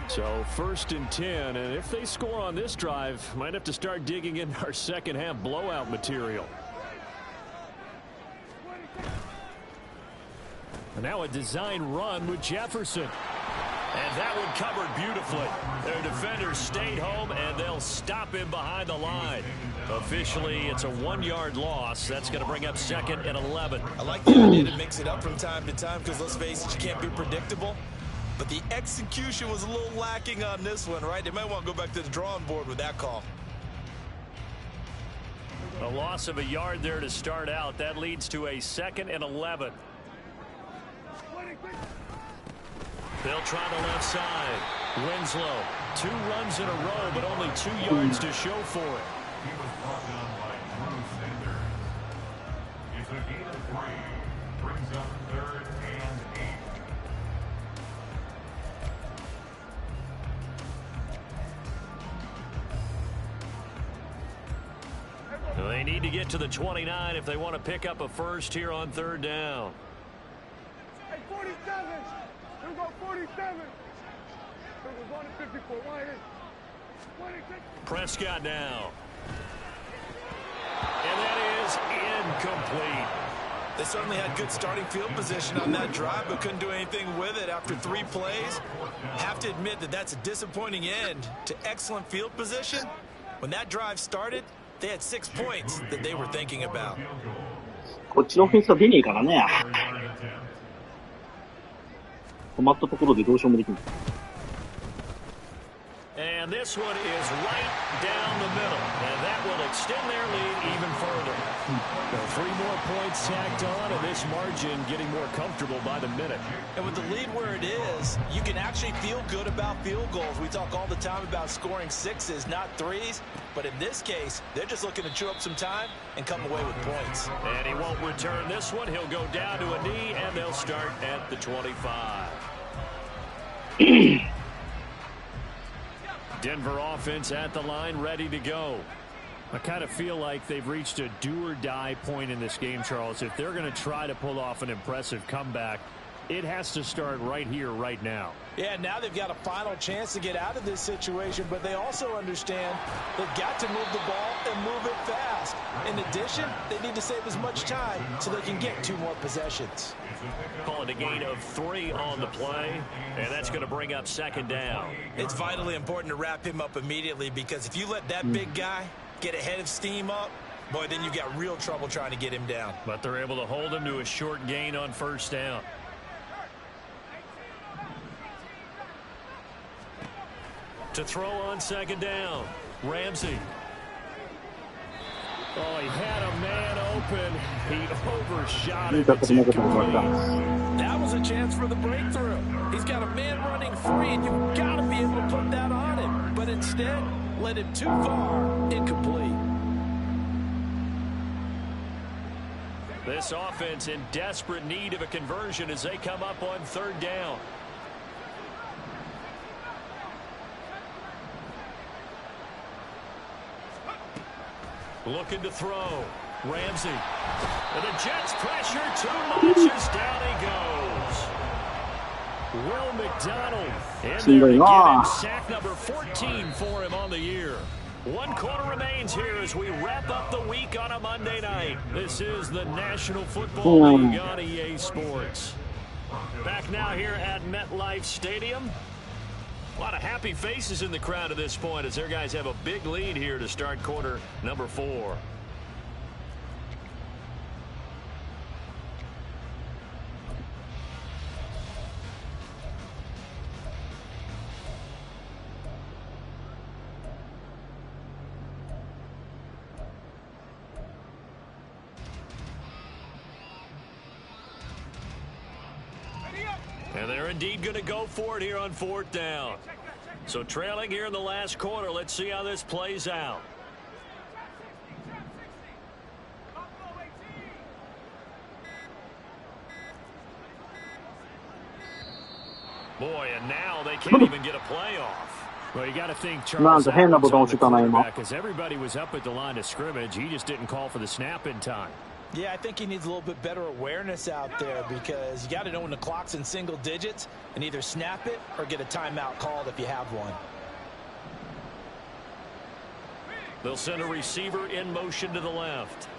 So 1st and 10, and if they score on this drive, might have to start digging in our second half blowout material. And now a design run with Jefferson. And that one covered beautifully. Their defenders stayed home, and they'll stop him behind the line. Officially, it's a 1-yard loss. That's going to bring up 2nd and 11. I like the idea to mix it up from time to time because, let's face it, you can't be predictable. But the execution was a little lacking on this one, right? They might want to go back to the drawing board with that call. A loss of a yard there to start out. That leads to a 2nd and 11. They'll try the left side. Winslow, 2 runs in a row, but only 2 yards to show for it. He was brought down by Bruce Sanders. It's a gain of 3. Brings up 3rd and 8. They need to get to the 29 if they want to pick up a first here on 3rd down. Hey, 47. Here we go, 47. Here we go, 54. Why is 26? Prescott now. And that is incomplete. They certainly had good starting field position on that drive, but couldn't do anything with it after 3 plays. Have to admit that that's a disappointing end to excellent field position. When that drive started, they had 6 points that they were thinking about. こっちのオフェンスは出ねえからね。止まったところでどうしようもできない。And this one is right down the middle, and that will extend their lead even further. 3 more points tacked on, and this margin getting more comfortable by the minute. And with the lead where it is, you can actually feel good about field goals. We talk all the time about scoring 6s, not 3s. But in this case, they're just looking to chew up some time and come away with points. And he won't return this one. He'll go down to a knee, and they'll start at the 25. Denver offense at the line, ready to go. I kind of feel like they've reached a do-or-die point in this game, Charles. If they're going to try to pull off an impressive comeback, it has to start right here, right now. Yeah, now they've got a final chance to get out of this situation, but they also understand they've got to move the ball and move it fast. In addition, they need to save as much time so they can get 2 more possessions. Calling a gain of 3 on the play, and that's going to bring up 2nd down. It's vitally important to wrap him up immediately, because if you let that big guy get ahead of steam up, boy, then you've got real trouble trying to get him down. But they're able to hold him to a short gain on 1st down. To throw on 2nd down, Ramsey. Oh, he had a man open. He overshot it. That was a chance for the breakthrough. He's got a man running free, and you've got to be able to put that on him. But instead, led him too far, incomplete. This offense in desperate need of a conversion as they come up on 3rd down. Looking to throw. Ramsey. And the Jets pressure too much as down he goes. Will McDonald in there to give him sack number 14 for him on the year. 1 quarter remains here as we wrap up the week on a Monday night. This is the National Football League on EA Sports. Back now here at MetLife Stadium. A lot of happy faces in the crowd at this point as their guys have a big lead here to start quarter number 4. And they're indeed going to go for it here on 4th down. So trailing here in the last quarter. Let's see how this plays out. Boy, and now they can't even get a play off. Well, you got to think Charles because everybody was up at the line of scrimmage. He just didn't call for the snap in time. Yeah, I think he needs a little bit better awareness out there because you got to know when the clock's in single digits and either snap it or get a timeout called if you have one. They'll send a receiver in motion to the left.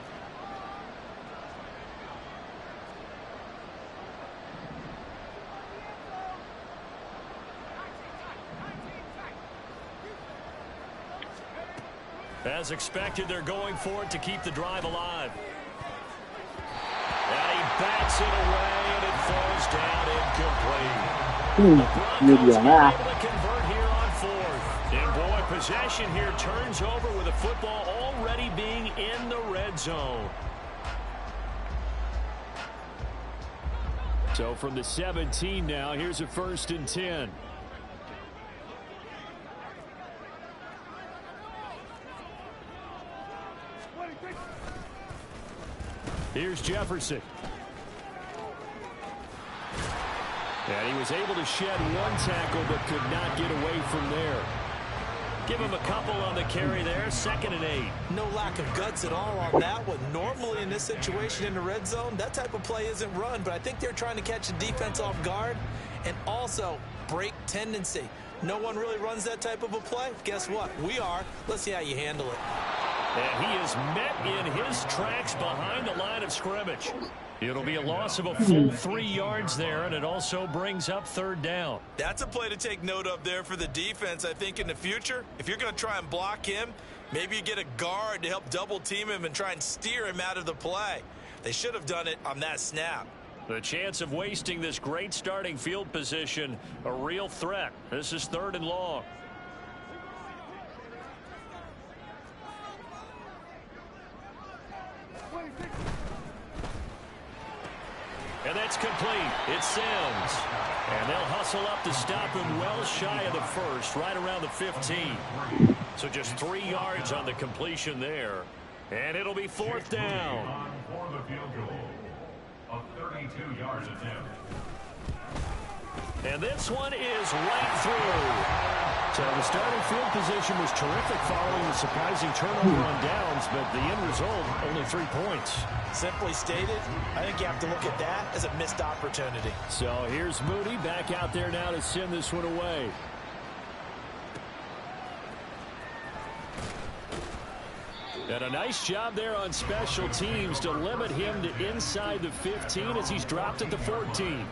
As expected, they're going for it to keep the drive alive. And he backs it away, and it falls down incomplete. The Broncos are able to convert here on 4th. And boy, possession here turns over with the football already being in the red zone. So from the 17 now, here's a 1st and 10. Here's Jefferson. And he was able to shed one tackle but could not get away from there. Give him a couple on the carry there. 2nd and 8. No lack of guts at all on that one. Normally in this situation in the red zone, that type of play isn't run, but I think they're trying to catch the defense off guard and also break tendency. No one really runs that type of a play. Guess what? We are. Let's see how you handle it. And he is met in his tracks behind the line of scrimmage. It'll be a loss of a full 3 yards there, and it also brings up 3rd down. That's a play to take note of there for the defense, I think, in the future. If you're going to try and block him, maybe you get a guard to help double team him and try and steer him out of the play. They should have done it on that snap. The chance of wasting this great starting field position, a real threat. This is 3rd and long. And that's complete. It's Sims. And they'll hustle up to stop him well shy of the 1st, right around the 15. So just 3 yards on the completion there. And it'll be 4th down. For the field goal, a 32-yard attempt. And this one is right through. So the starting field position was terrific following the surprising turnover on downs, but the end result, only 3 points. Simply stated, I think you have to look at that as a missed opportunity. So here's Moody back out there now to send this one away. And a nice job there on special teams to limit him to inside the 15 as he's dropped at the 14.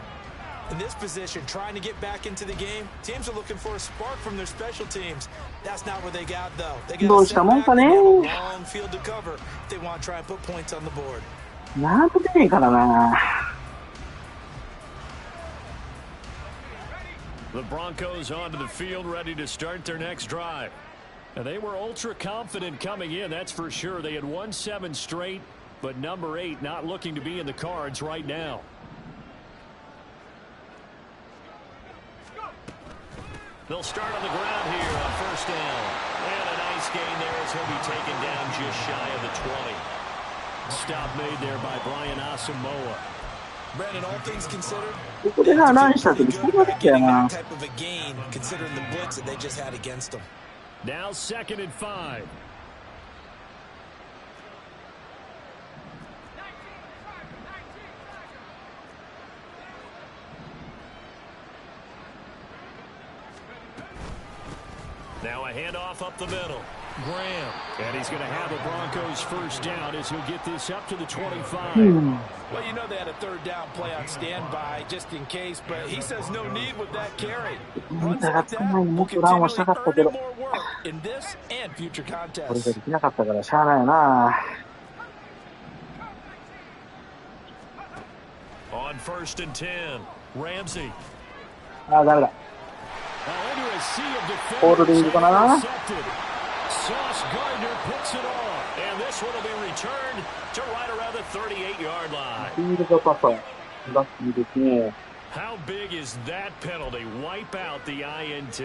In this position, trying to get back into the game, teams are looking for a spark from their special teams. That's not what they got, though. They got a long field to cover if they want to try and put points on the board. The Broncos onto the field, ready to start their next drive. And they were ultra confident coming in, that's for sure. They had won 7 straight, but number 8 not looking to be in the cards right now. They'll start on the ground here on 1st down. And a nice gain there as he'll be taken down just shy of the 20. Stop made there by Brian Asamoah. Brandon, all things considered, getting that type of a gain considering the blitz that they just had against them. Now 2nd and 5. Now a handoff up the middle. Graham And he's going to have a Broncos first down as he'll get this up to the 25. Well, you know they had a third down play on standby just in case, but he says no need with that carry. Runs like that will continually earn him more work in this and future これ contests. ができなかったからしゃあないな。 On 1st and 10, Ramsey. ああ、ダメだ。 Now into a sea of ホールディングかな。 intercepted. Sauce Gardner picks it off, and this one will be returned to right around the 38-yard line. フィールドパスはラッキーですね。 How big is that penalty? Wipe out the INT.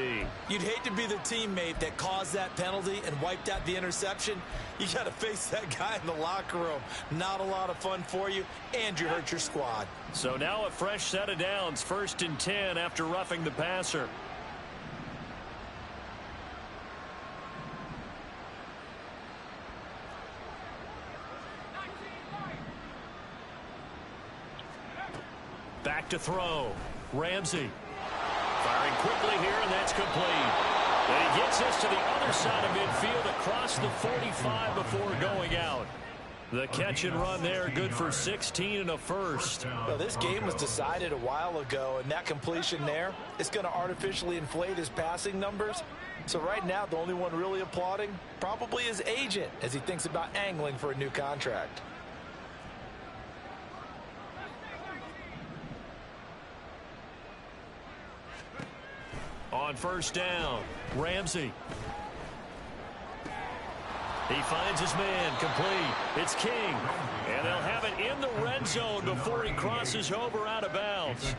You'd hate to be the teammate that caused that penalty and wiped out the interception. You got to face that guy in the locker room. Not a lot of fun for you, and you hurt your squad. So now a fresh set of downs, 1st and 10 after roughing the passer. Back to throw. Ramsey. Firing quickly here, and that's complete. And he gets us to the other side of midfield across the 45 before going out. The catch and run there, good for 16 and a first. Well, this game was decided a while ago, and that completion there is going to artificially inflate his passing numbers. So right now, the only one really applauding probably his agent as he thinks about angling for a new contract. On 1st down, Ramsey. He finds his man, complete. It's King. And they'll have it in the red zone before he crosses over out of bounds.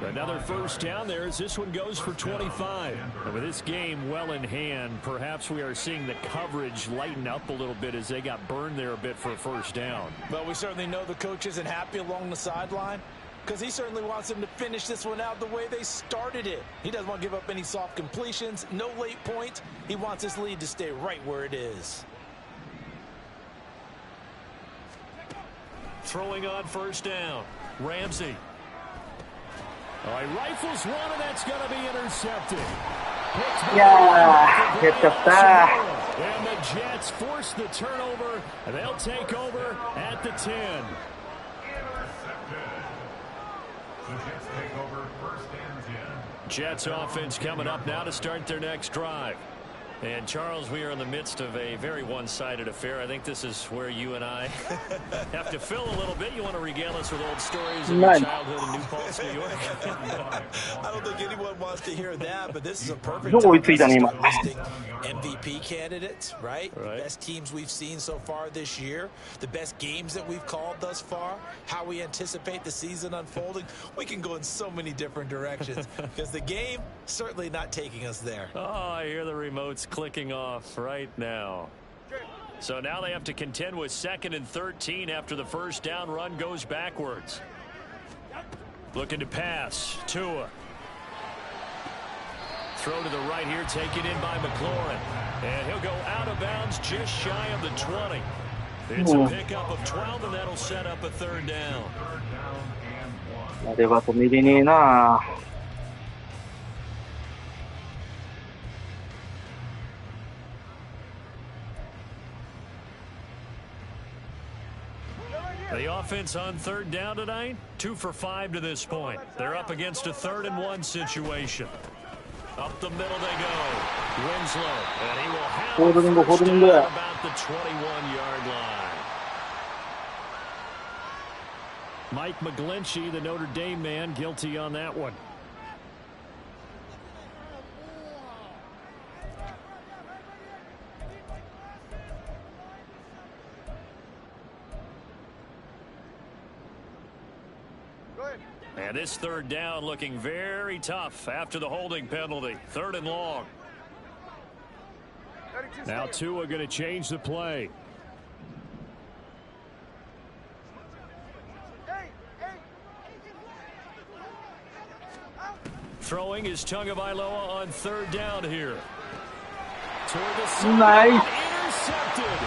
Another first down there as this one goes for 25. And with this game well in hand, perhaps we are seeing the coverage lighten up a little bit as they got burned there a bit for a first down. Well, we certainly know the coach isn't happy along the sideline, because he certainly wants them to finish this one out the way they started it. He doesn't want to give up any soft completions, no late points. He wants his lead to stay right where it is. Throwing on 1st down, Ramsey. Oh, he rifles one, and that's going to be intercepted. Yeah, hit the star. And the Jets force the turnover, and they'll take over at the 10. The Jets take over 1st and 10. Jets offense coming up now to start their next drive. And Charles, we are in the midst of a very one-sided affair. I think this is where you and I have to fill a little bit. You want to regale us with old stories of your childhood in New Paltz, New York? I don't think anyone wants to hear that, but this is a perfect time to start listing MVP candidates, right? Best teams we've seen so far this year, the best games that we've called thus far, how we anticipate the season unfolding. We can go in so many different directions because the game certainly not taking us there. Oh, I hear the remotes clicking off right now. So now they have to contend with 2nd and 13 after the first down run goes backwards. Looking to pass. Tua. Throw to the right here, taken in by McLaurin. And he'll go out of bounds just shy of the 20. It's a pickup of 12, and that'll set up a 3rd down. あれは止めれねえな。The offense on 3rd down tonight, 2 for 5 to this point. They're up against a 3rd and 1 situation. Up the middle they go. Winslow, and he will have a first down about the 21-yard line. Mike McGlinchey, the Notre Dame man, guilty on that one. And this 3rd down looking very tough after the holding penalty. 3rd and long. Now Tua going to change the play. Throwing is Tagovailoa on 3rd down here. Toward the center. Intercepted.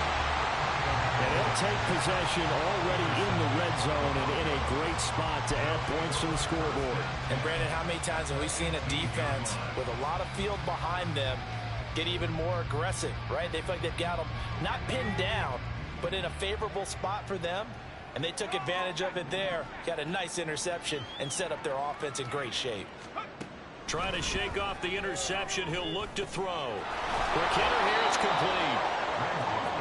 And he'll take possession already in the red zone and in a great spot to add points to the scoreboard. And Brandon, how many times have we seen a defense with a lot of field behind them get even more aggressive, right? They feel like they've got them not pinned down, but in a favorable spot for them, and they took advantage of it there. Got a nice interception and set up their offense in great shape. Trying to shake off the interception. He'll look to throw. Quick hitter here. It's complete.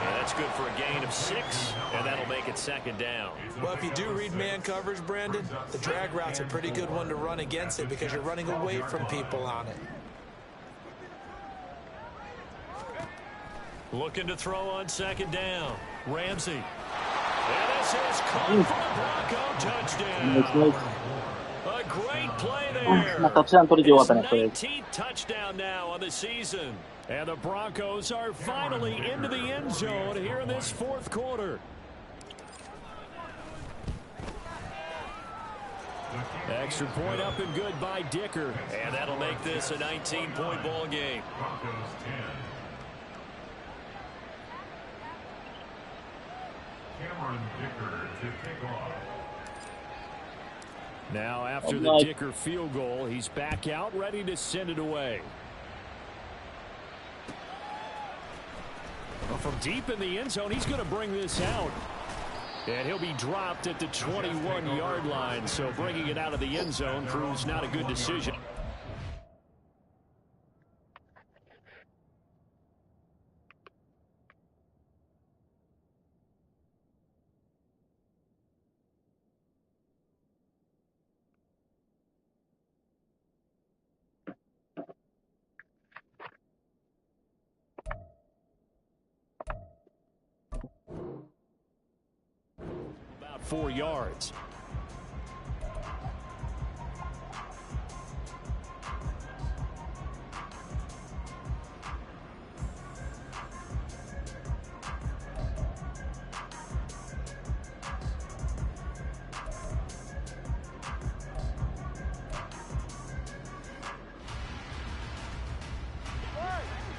Yeah, that's good for a gain of 6, and that'll make it second down. Well, if you do read man coverage, Brandon, the drag route's a pretty good one to run against it because you're running away from people on it. Looking to throw on second down. Ramsey. And this is caught for the Bronco touchdown. A great play there. His 19th touchdown now on the season. And the Broncos are finally into the end zone here in this fourth quarter. Extra point up and good by Dicker. And that'll make this a 19-point ball game. Broncos 10. Cameron Dicker to kick off. Now after the Dicker field goal, he's back out ready to send it away. Well, from deep in the end zone, he's going to bring this out. And he'll be dropped at the 21-yard line, so bringing it out of the end zone proves not a good decision. About 4 yards.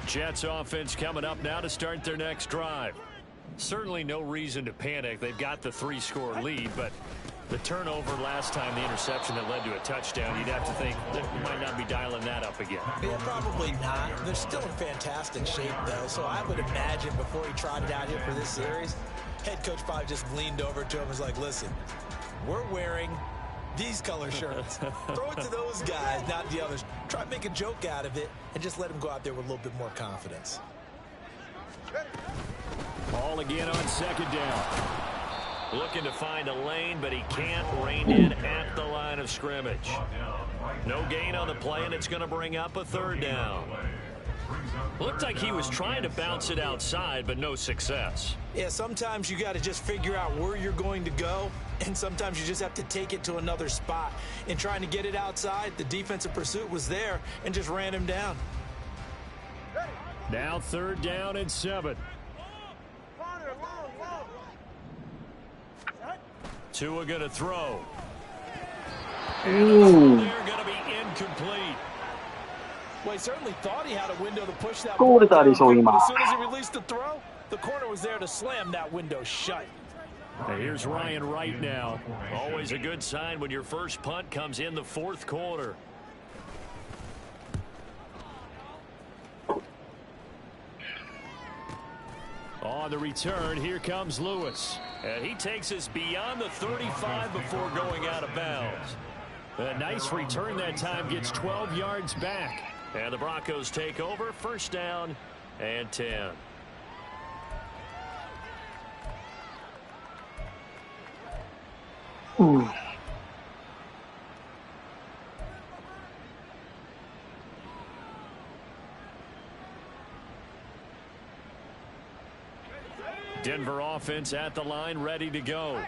Jets offense coming up now to start their next drive. Certainly no reason to panic. They've got the 3-score lead, but the turnover last time, the interception that led to a touchdown, you'd have to think that you might not be dialing that up again. Yeah, probably not. They're still in fantastic shape, though, so I would imagine before he trotted out here for this series, head coach probably just leaned over to him and was like, listen, we're wearing these color shirts. Throw it to those guys, not the others. Try to make a joke out of it and just let him go out there with a little bit more confidence. Ball again on second down. Looking to find a lane, but he can't. Reined in at the line of scrimmage. No gain on the play, and it's going to bring up a third down. Looked like he was trying to bounce it outside, but no success. Yeah, sometimes you got to just figure out where you're going to go, and sometimes you just have to take it to another spot. In trying to get it outside, the defensive pursuit was there and just ran him down. Now third down and 7. Tua going to throw. And they're going to be incomplete. Well, he certainly thought he had a window to push that ball down, but as soon as he released the throw, the corner was there to slam that window shut. Now here's Ryan Wright now. Always a good sign when your first punt comes in the fourth quarter. On the return, here comes Lewis. And he takes us beyond the 35 before going out of bounds. A nice return that time, gets 12 yards back. And the Broncos take over, first down and 10. Denver offense at the line, ready to go.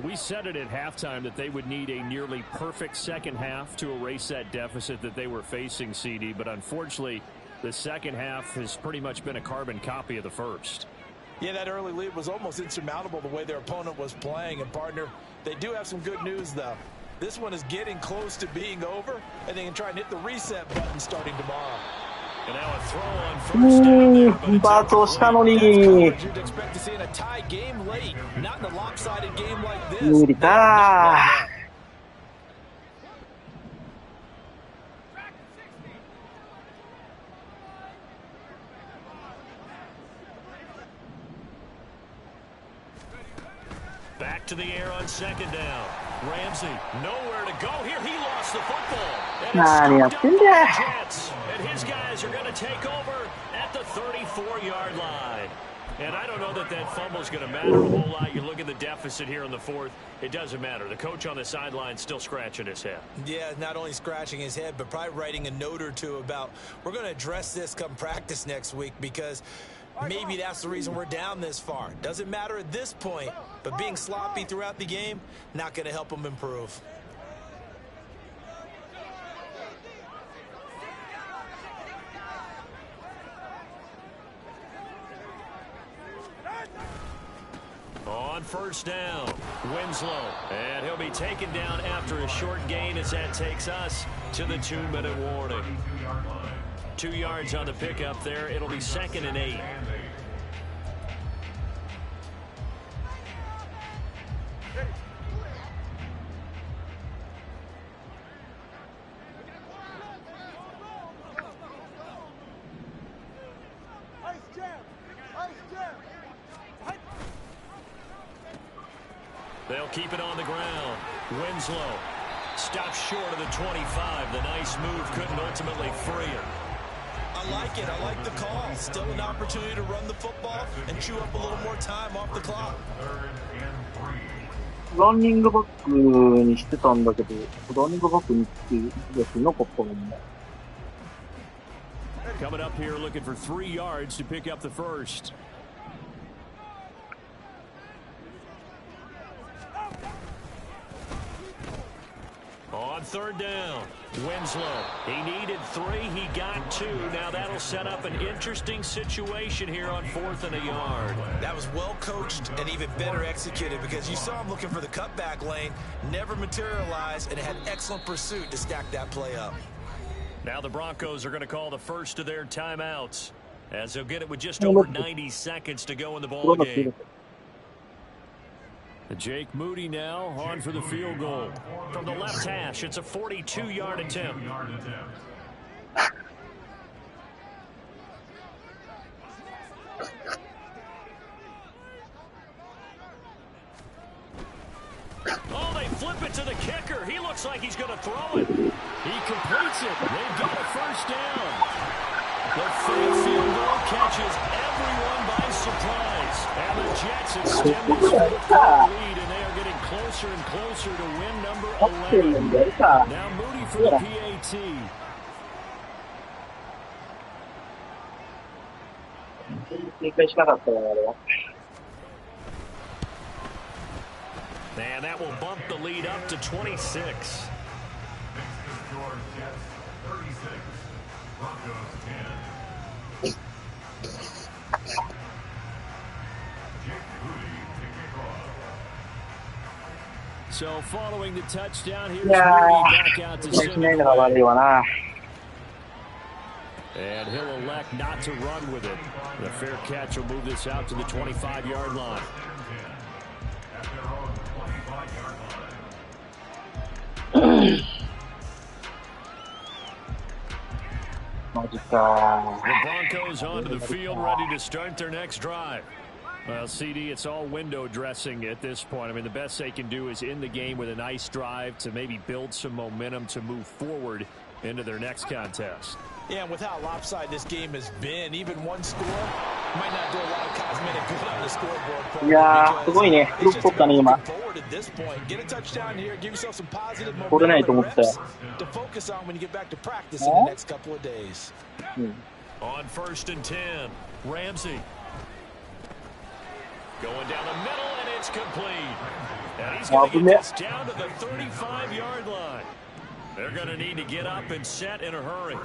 We said it at halftime that they would need a nearly perfect second half to erase that deficit that they were facing, CD, but unfortunately the second half has pretty much been a carbon copy of the first. Yeah, that early lead was almost insurmountable the way their opponent was playing. And partner, they do have some good news though. This one is getting close to being over, and they can try and hit the reset button starting tomorrow. And now a throw on first down there, but it's incomplete. You'd expect to see in a tie game late, not in a lopsided game like this. Back to the air on second down. Ramsey, nowhere to go here. He lost the football. And it's scooped up by the Jets. And his guys are going to take over at the 34-yard line. And I don't know that that fumble is going to matter a whole lot. You look at the deficit here in the fourth. It doesn't matter. The coach on the sideline still scratching his head. Yeah, not only scratching his head, but probably writing a note or two about we're going to address this come practice next week because maybe that's the reason we're down this far. Doesn't matter at this point, but being sloppy throughout the game, not going to help him improve. On first down, Winslow, and he'll be taken down after a short gain as that takes us to the 2-minute warning. 2 yards on the pickup there. It'll be 2nd and 8. They'll keep it on the ground. Winslow stops short of the 25. The nice move couldn't ultimately free him. I like it. I like the call. Still an opportunity to run the football and chew up a little more time off the clock. ランニングバックにしてたんだけど、ランニングバックにっていうやつなかったもんね。Coming up here looking for 3 yards to pick up the first. On third down, Winslow. He needed 3. He got 2. Now that'll set up an interesting situation here on 4th and a yard. That was well coached and even better executed because you saw him looking for the cutback lane, never materialized, and had excellent pursuit to stack that play up. Now the Broncos are going to call the first of their timeouts as they'll get it with just over 90 seconds to go in the ball game. Jake Moody now on for the field goal. From the left hash, it's a 42-yard attempt. Oh, they flip it to the kicker. He looks like he's going to throw it. He completes it. They've got a first down. The fake field goal catches everyone by surprise. And the Jets extend this 4-point lead, and they are getting closer and closer to win number 11. Now Moody for the PAT. And that will bump the lead up to 26. So following the touchdown, here's Moody back out to send it away. And he'll elect not to run with it. The fair catch will move this out to the 25-yard line. The Broncos onto the field, ready to start their next drive. Well, CD, it's all window dressing at this point. I mean, the best they can do is end the game with a nice drive to maybe build some momentum to move forward into their next contest. Yeah, and with how lopsided this game has been, even one score might not do a lot of cosmetic good on the scoreboard. Yeah, すごいね。ブロック取ったね、今。 Get a touchdown here, give yourself some positive momentum reps to focus on when you get back to practice in the next couple of days. On 1st and 10, Ramsey. Going down the middle, and it's complete. And he's going to get this down to the 35-yard line. They're going to need to get up and set in a hurry.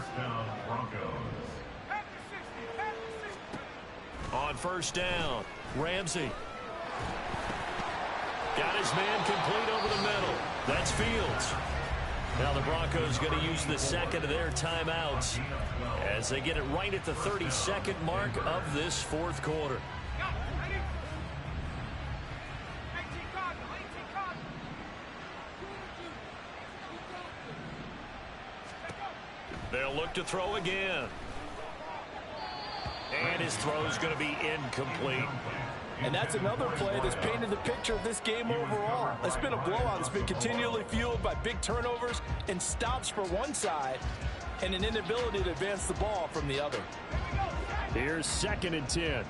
On 1st down, Ramsey. Got his man complete over the middle. That's Fields. Now the Broncos going to use the second of their timeouts as they get it right at the 32nd mark of this fourth quarter. They'll look to throw again. And his throw is going to be incomplete. And that's another play that's painted the picture of this game overall. It's been a blowout that's been continually fueled by big turnovers and stops for one side and an inability to advance the ball from the other. Here's 2nd and 10.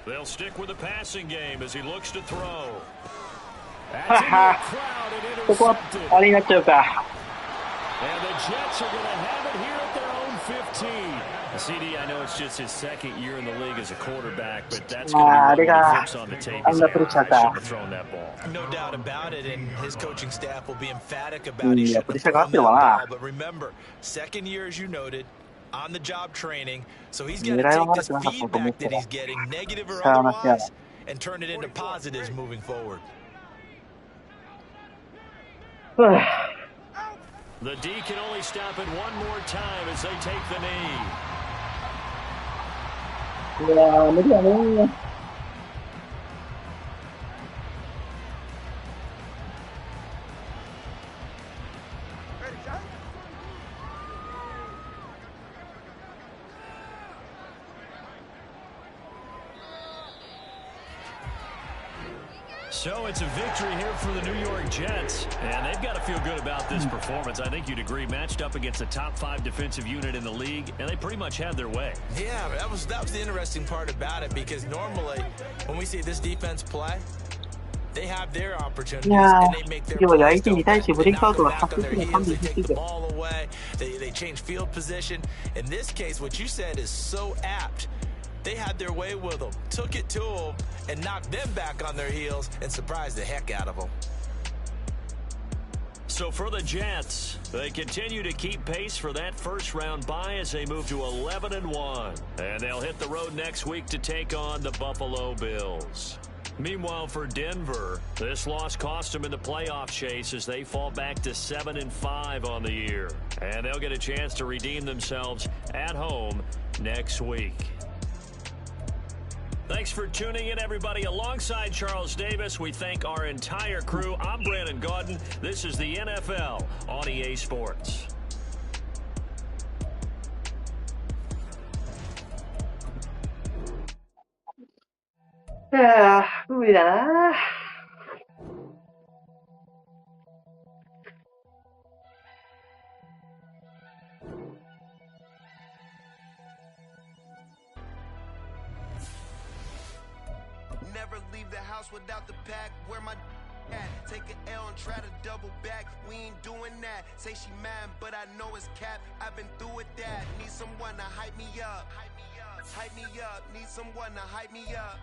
They'll stick with the passing game as he looks to throw. That's into the crowd and ここは intercepted. あれになっちゃうか。 And the Jets are going to have it here at their own 15. CD, I know it's just his 2nd year in the league as a quarterback, but that's going to be one of the flips on the tape. He's like, I shouldn't have thrown that ball. No doubt about it, and his coaching staff will be emphatic about he shouldn't have thrown that ball. But remember, 2nd year, as you noted, on the job training, so he's got to take this feedback that he's getting, negative or otherwise, and turn it into positives moving forward. The D can only stop it one more time as they take the knee. いやー、無理だね。So it's a victory here for the New York Jets, and they've got to feel good about this performance. I think you'd agree, matched up against a top 5 defensive unit in the league, and they pretty much had their way. Yeah, that was the interesting part about it, because normally when we see this defense play, they have their opportunities and they make their plays. They take the ball away, they change field position. In this case, what you said is so apt. They had their way with them, took it to them, and knocked them back on their heels and surprised the heck out of them. So for the Jets, they continue to keep pace for that first-round bye as they move to 11-1. And they'll hit the road next week to take on the Buffalo Bills. Meanwhile, for Denver, this loss cost them in the playoff chase as they fall back to 7-5 on the year. And they'll get a chance to redeem themselves at home next week. Thanks for tuning in, everybody. Alongside Charles Davis, we thank our entire crew. I'm Brandon Gaudin. This is the NFL on EA Sports. いやー、無理だな。Never leave the house without the pack. Where my at? Take an L and try to double back. We ain't doing that. Say she mad, but I know it's cap. I've been through with that. Need someone to hype me up. Hype me up. Need someone to hype me up.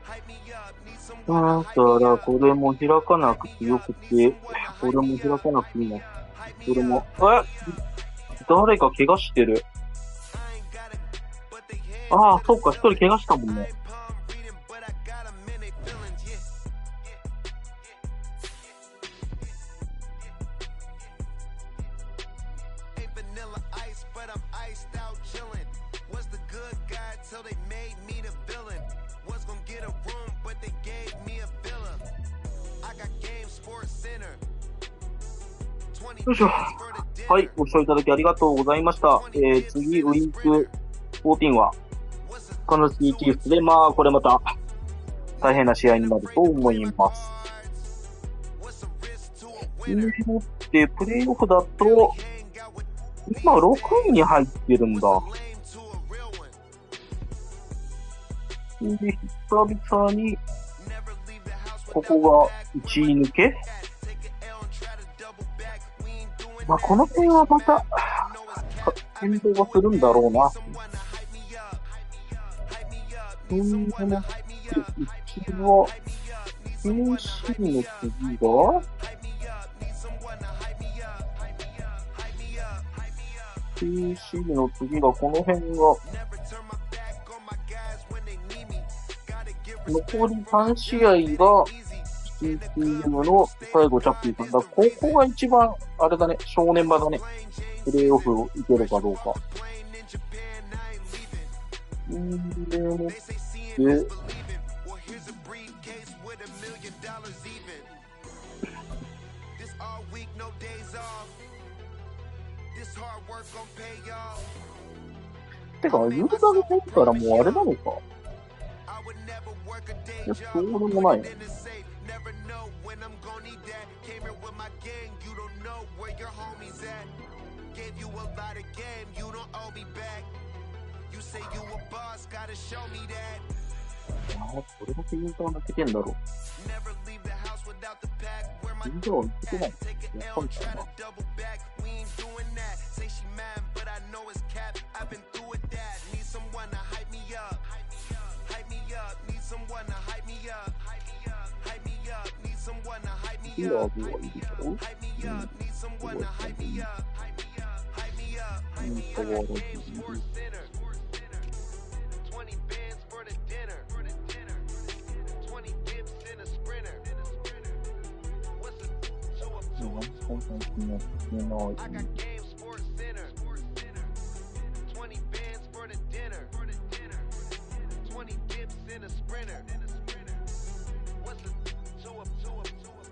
Hype me up. Need someone to hype me up. だからこれも開かなくてよくて、これも開かなくていいの。これも、誰か怪我してる。ああ、そうか、一人怪我したもんね。よいしょ。はい、ご視聴いただきありがとうございました。次、ウィーク14は、カナダシティチーフスで、まあ、これまた、大変な試合になると思います。で、プレイオフだと、今6位に入ってるんだ。で、久々に、ここが1位抜け？まあ、この点はまた、変動はするんだろうな。そんななくて、うちは、KC の次が、KC の次が、この辺が、残り3試合が、CPM の最後チャッピーさんだ。ここが一番、あれだね、正念場だね。プレイオフをいけるかどうか。でもって、briefcase with $1 million even. This all week, no days off. This hard work gon' pay y'all. てか、ユーザーが入ったらもうあれなのか。いや、そうでもないの。Never know when I'm gonna need that. Came here with my gang, you don't know where your homies at. Gave you a lot of game, you don't owe me back. You say you a boss, gotta show me that. どれだけユーザー抜けてんだろう。Never leave the house without the pack. Where my ユーザーは抜けてない。 take an やっ L, ぱり try かな。 to double back. We ain't doing that. Say she mad, but I know it's cap. I've been through with that. Need someone to hype me up. Hype me up. Need someone to hype me up. Hype me up. Need someone to hype me ユーザー up. はいいでしょ。 Hype me up. Need someone to hype me up. Hype me up. Hype me up. Hype me up. I got game sports center. 20 bands for the dinner. 20 dips in a sprinter. What's a 2 up 2 up? I got game sports center. 20 bands for the dinner. 20 dips in a sprinter. What's a 2 up 2 up 2 up?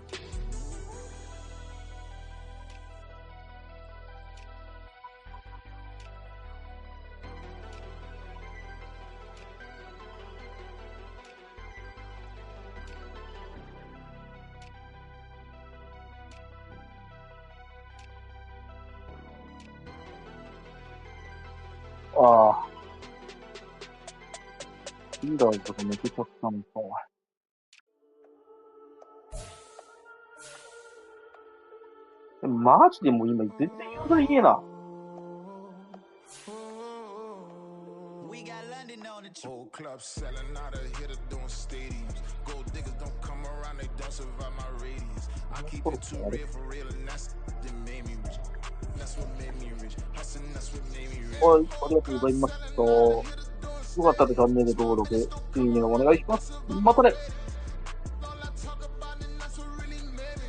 ああ。ユーザーとか抜けちゃったのか。でもマジでもう今全然ユーザーいねえな。Whole club selling out of hitter doing stadiums. Gold diggers don't come around, they don't survive my radius. I keep it too real for real, and that's that made me rich. That's what made me rich. Hustling, that's what made me rich. はい、ありがとうございました。よかったらチャンネル登録、いいねをお願いします。またね。